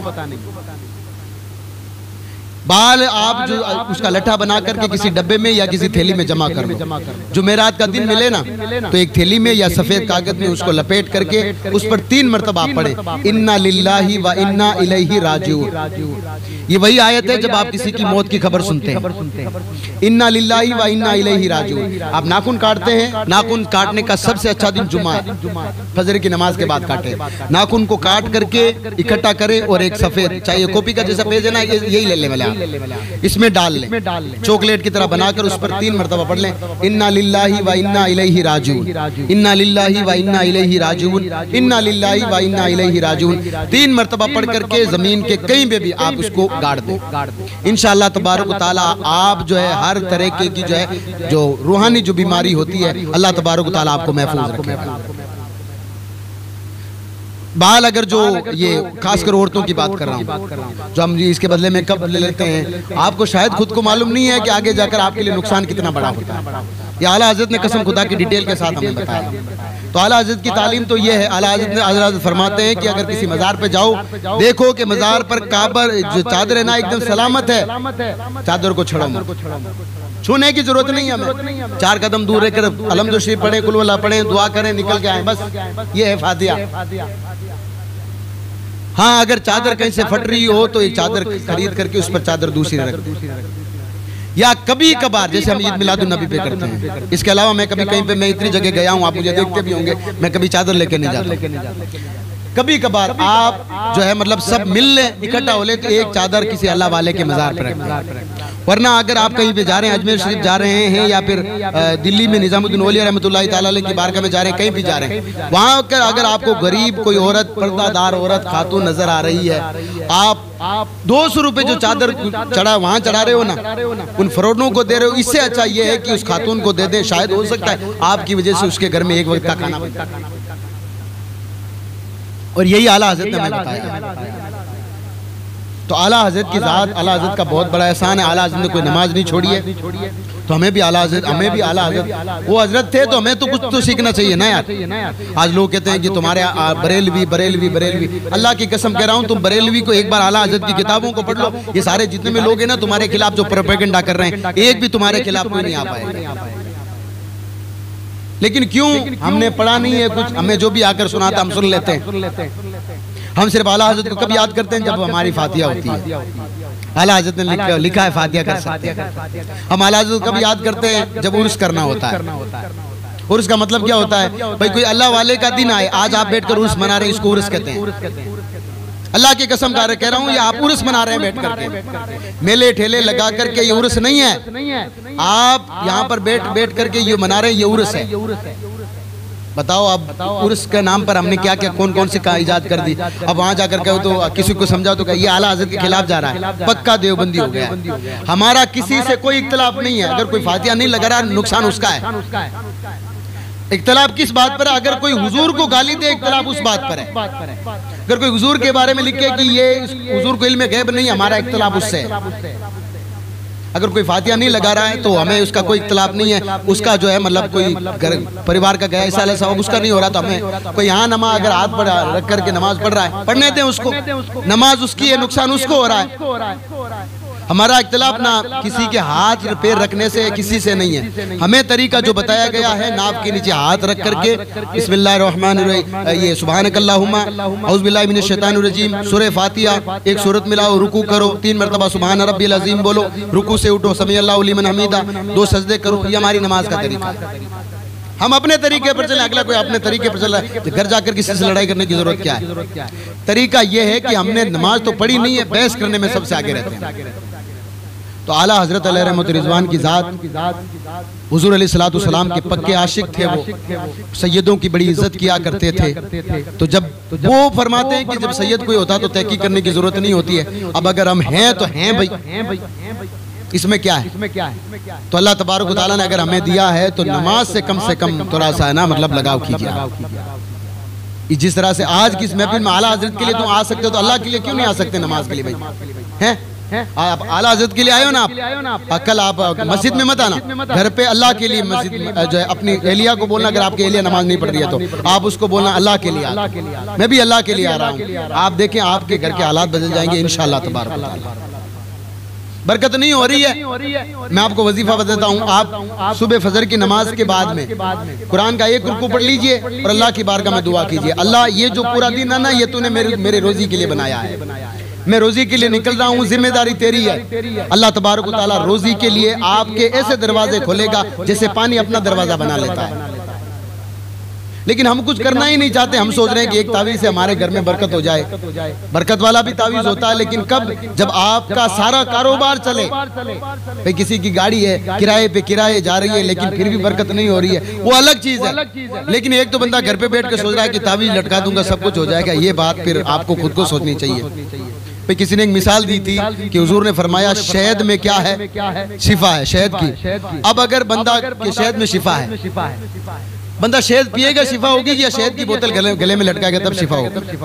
बाल आप जो उसका लट्ठा बना करके किसी डब्बे में या किसी थैली में जमा कर लो, जो मेरात का दिन मिले ना, तो एक थैली में या सफेद कागज में उसको लपेट करके उस पर 3 मरतबा पढ़े इन्ना लिल्लाहि व इन्ना इलैहि राजिऊन। ये वही आयत है जब आप किसी की मौत की खबर सुनते हैं, इन्ना लिल्लाहि व इन्ना इलैहि राजिऊन। आप नाखून काटते हैं, नाखून काटने का सबसे अच्छा दिन जुम्मा है, फजर की नमाज के बाद काटे। नाखून को काट करके इकट्ठा करें और एक सफेद, चाहे कॉपी का जैसा पेज है ना, यही ले लें, इसमें डाल लें, चॉकलेट की तरह बनाकर उस पर 3 मरतबा पढ़ लें इन्ना लिल्लाहि व इन्ना इलैहि राजिऊन, इन्ना लिल्लाहि व इन्ना इलैहि राजिऊन, इन्ना लिल्लाहि व इन्ना इलैहि राजिऊन। 3 मरतबा पढ़ करके जमीन के कहीं पे भी आप उसको गाड़ दें। इंशाअल्लाह तबारक व तआला आप जो है हर तरह की जो है जो रूहानी जो बीमारी होती है, अल्लाह तबारक व तआला आपको महफूज रखेगा। बाल अगर जो ये खासकर औरतों की बात कर रहा हूँ, जो हम इसके बदले में कब ले लेते हैं, आपको शायद खुद को मालूम नहीं है कि आगे जाकर आपके लिए नुकसान कितना बड़ा होता है। ये आला हजरत ने कसम खुदा की डिटेल के साथ हमें बताया। तो आला हजरत की तालीम तो ये है, आला हजरत फरमाते हैं कि अगर किसी मजार पे जाओ, देखो कि मजार पर काबर जो चादर है ना एकदम सलामत है, चादर को छड़ो मत, छूने की जरूरत नहीं है हमें। 4 कदम दूर रहकर अलहम्दुलिल्लाह शरीफ पढ़े, कुल वल्लाह पढ़े, दुआ करें, निकल के आए, बस ये है फातिहा। हाँ, अगर चादर कहीं से फट रही हो तो एक चादर खरीद करके उस पर चादर दूसरी रख दो, या कभी कभार जैसे हम ईद मिलादुन नबी पे करते हैं। इसके अलावा मैं कभी कहीं पे, मैं इतनी जगह गया हूँ, आप मुझे देखते भी होंगे, मैं कभी चादर लेके नहीं जाता। कभी कभार आप जो है मतलब सब मिल ले, इकट्ठा हो ले, तो एक चादर किसी अल्लाह वाले के मजार पर रखें। वरना अगर आप कहीं पे जा रहे हैं, अजमेर शरीफ जा रहे हैं या फिर दिल्ली में निजामुद्दीन औलिया रहमतुल्लाह ताला अलैह की बारगाह में जा रहे हैं, कहीं भी जा रहे हैं, वहाँ कर अगर आपको गरीब कोई औरत, पर्दादार औरत खातून नजर आ रही है, आप 200 रुपए जो चादर चढ़ा वहाँ चढ़ा रहे हो ना, उन फरोडों को दे रहे हो, इससे अच्छा ये है कि उस खातून को दे दे। शायद हो सकता है आपकी वजह से उसके घर में एक वक्त का खाना बनता। और यही आला हजरत ने हमें बताया। तो आला हजरत की ज़ात, आला हजरत का बहुत बड़ा एहसान है। आला हजरत ने कोई नमाज नहीं छोड़ी है, तो हमें भी आला हजरत वो हजरत थे, तो हमें तो कुछ तो सीखना चाहिए ना यार। आज लोग कहते हैं कि तुम्हारे बरेलवी बरेलवी बरेलवी, अल्लाह की कसम कह रहा हूँ, तुम बरेलवी को एक बार आला हजरत की किताबों को पढ़ लो, ये सारे जितने भी लोग हैं ना तुम्हारे खिलाफ जो प्रोपेगेंडा कर रहे हैं, एक भी तुम्हारे खिलाफ कोई नहीं आ पाएगा। लेकिन क्यों हमने पढ़ा नहीं है कुछ, हमें जो भी आकर सुनाता हम सुन लेते हैं। हम सिर्फ आला हजरत को कब याद करते हैं जब हमारी फातिहा होती है। आला हजरत ने लिखा है फातिहा कर सकते हैं। हम आला हजरत को कब याद करते हैं जब उर्स करना होता है। उर्स का मतलब क्या होता है भाई, कोई अल्लाह वाले का दिन आए, आज आप बैठकर उर्स मना रहे हैं, इसको उर्स कहते हैं। अल्लाह की कसम कह रहा हूँ, ये आप उर्स मना रहे हैं बैठ करके, मेले ठेले लगा करके, ये उर्स नहीं है। आप यहाँ पर बैठ करके ये मना रहे हैं, ये उर्स है। बताओ अब उर्स के नाम पर हमने क्या क्या कौन कौन से का इजाद कर दी। अब वहां जाकर कहो तो किसी को समझाओ तो ये आला हजरत के खिलाफ जा रहा है, पक्का देवबंदी हो गया। हमारा किसी से कोई इख्तिलाफ नहीं है। अगर कोई फातिहा नहीं लगा रहा, नुकसान उसका है। इख्तिलाफ किस बात पर है? अगर कोई हुजूर को गाली दे, इख्तिलाफ उस बात पर है। अगर कोई हुजूर के बारे में लिखे कि ये हुजूर को इल्म गैब नहीं, हमारा इख्तिलाफ उससे है। अगर कोई फातिहा नहीं लगा रहा है तो हमें उसका कोई इख्तिलाफ नहीं है। उसका जो है मतलब कोई परिवार का गया इसाले सवाब उसका नहीं हो रहा, तो हमें कोई यहाँ नमाज अगर हाथ पर रख करके नमाज पढ़ रहा है, पढ़ने दें उसको, नमाज उसकी है, नुकसान उसको हो रहा है। हमारा इख्तिलाफ ना किसी के हाथ पैर रखने से, किसी से नहीं है। हमें तरीका जो बताया गया है, नाक के नीचे हाथ रख करके बिस्मिल्लाहिर्रहमानिर्रहीम, ये सुब्हानकल्लाहुम्मा औज़ु बिल्लाहि मिनश शैतानिर रजीम, सूरह फातिहा एक सूरत मिलाओ, रुकू करो 3 मरतबा सुब्हान रब्बिल अज़ीम बोलो, रुकू से उठो समी अल्लाहु लिमन हमीदा, 2 सजदे करो। ये हमारी नमाज का तरीका। हम अपने तरीके पर चलें, अगला कोई अपने तरीके पर चल रहा है, तो घर जाकर किसी से लड़ाई करने की जरूरत क्या है? तरीका यह है कि हमने नमाज तो पढ़ी नहीं है, बहस करने में सबसे आगे रहते हैं। तो आला हजरत अलैहि रहमत रिजवान की ज़ात, हुजूर अलैहिस्सलातु वस्सलाम के पक्के आशिक थे। वो सैयदों की बड़ी इज्जत किया करते थे। तो जब वो फरमाते हैं कि जब सैयद कोई होता तो तहकीक करने की जरूरत नहीं होती है। अब अगर हम हैं तो हैं भाई, इसमें क्या है? तो अल्लाह तबारक व तआला ने अगर हमें दिया है तो नमाज से कम थोड़ा सा है ना मतलब लगाव कीजिए। जिस तरह से आज की इस महफिल में आला हजरत के लिए तुम आ सकते हो, तो अल्लाह के लिए क्यों नहीं आ सकते? नमाज के लिए भाई हैं? आप आला हजरत के लिए आए हो ना, आप कल आप मस्जिद में मत आना, घर पे अल्लाह के लिए मस्जिद जो है अपनी एलिया को बोलना, अगर आपके एलिया नमाज नहीं पढ़ रही है तो आप उसको बोलना अल्लाह के लिए, मैं भी अल्लाह के लिए आ रहा हूँ। आप देखें आपके घर के हालात बदल जाएंगे इंशाअल्लाह तबारक व तआला। बरकत नहीं हो रही है। मैं आपको वजीफा बताता हूँ, आप सुबह फजर की नमाज के बाद में कुरान का एक रुकू पढ़ लीजिए और अल्लाह की बारगाह में दुआ कीजिए, अल्लाह ये जो पूरा दिन है ना, ये तूने मेरे रोजी के लिए बनाया है, मैं रोजी के लिए निकल रहा हूँ, जिम्मेदारी तेरी है। अल्लाह तबारक व तआला रोजी के लिए आपके ऐसे दरवाजे खोलेगा जैसे पानी अपना दरवाजा बना लेता है। लेकिन हम कुछ करना ही नहीं चाहते। हम सोच रहे हैं कि एक तावीज़ से हमारे घर में बरकत हो जाए। बरकत वाला भी तावीज़ होता है, लेकिन कब? जब आपका सारा कारोबार चले। भाई किसी की गाड़ी है, किराए जा रही है, लेकिन फिर भी बरकत नहीं हो रही है, वो अलग चीज है। लेकिन एक तो बंदा घर पे बैठ के सोच रहा है कि तावीज़ लटका दूंगा सब कुछ हो जाएगा, ये बात फिर आपको खुद को सोचनी चाहिए। भाई किसी ने एक मिसाल दी थी कि हुजूर ने फरमाया शहद में क्या है? शिफा है शहद की। अब अगर बंदा के शहद में शिफा है, बंदा शहद पिएगा शिफा होगी, या शहद की बोतल गले में लटकाएगा तब शिफा होगी?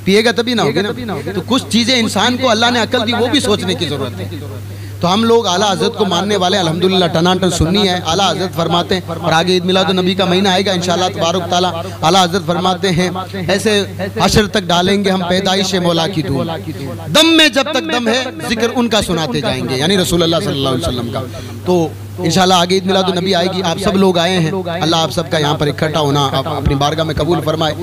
पिएगा तभी ना होगी ना। तो कुछ चीजें इंसान को अल्लाह ने अकल दी, वो भी सोचने की जरूरत है। तो हम लोग आला हजरत को मानने वाले अल्हम्दुलिल्लाह टनाटन सुन्नी है। आला हजरत फरमाते हैं, और आगे ईद मिलाद नबी का महीना आएगा इंशाअल्लाह तबारक ताला। आला हजरत फरमाते हैं ऐसे हशर तक डालेंगे हम पैदाइश मौला की धूल, दम में जब तक दम है जिक्र उनका सुनाते जाएंगे, यानी रसूलुल्लाह सल्लल्लाहु अलैहि वसल्लम का। तो इंशाअल्लाह आगे ईद मिलाद नबी आएगी, आप सब लोग आए हैं, अल्लाह आप सबका यहाँ पर इकट्ठा होना आप अपनी बारगाह में कबूल फरमाए।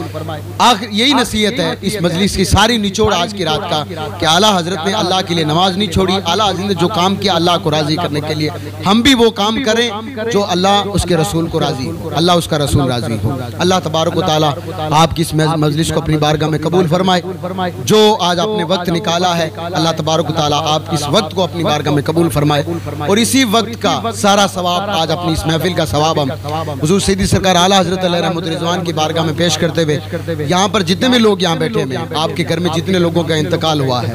आखिर यही नसीहत है इस मजलिस की सारी निचोड़ आज की रात का, कि आला हजरत ने अल्लाह के लिए नमाज नहीं छोड़ी। आला हजरत ने जो काम किया अल्लाह को राजी करने के लिए, हम भी वो काम करें जो अल्लाह उसके रसूल को राजी हो, अल्लाह उसका रसूल राजी हो। अल्लाह तबारक व तआला आपकी इस मजलिस को अपनी बारगाह में कबूल फरमाए। जो आज आपने वक्त निकाला है, अल्लाह तबारक व तआला आप इस वक्त को अपनी बारगाह में कबूल फरमाए, और इसी वक्त का सारा सवाब आज अपनी इस महफिल का सवाब हम हुजूर सैयदी सरकार आला हजरत अलैहि रहमत रिजवान की बारगाह में पेश करते हुए, यहाँ पर जितने भी लोग यहाँ बैठे हैं, आपके घर में जितने लोगों का इंतकाल हुआ है,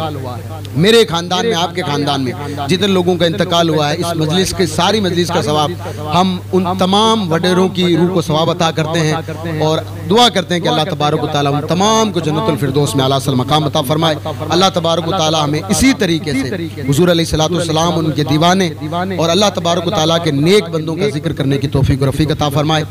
मेरे खानदान में, आपके खानदान में जितने लोगों का इंतकाल हुआ है, इस मजलिस के सारी मजलिस का सवाब हम उन तमाम वडेरों की रूह को सवाब अता करते हैं। और दुआ करते हैं कि अल्लाह तबारक व तआला उन तमाम को जन्नतुल फिरदौस में आला सल मकाम अता फरमाए। अल्लाह तबारक व तआला हमें इसी तरीके से हुजूर अलैहिस्सलातु वस्सलाम, उनके दीवाने और अल्लाह तबारक व तआला के नेक बंदों का जिक्र करने की तौफीक और रफ़ीक अता फरमाए।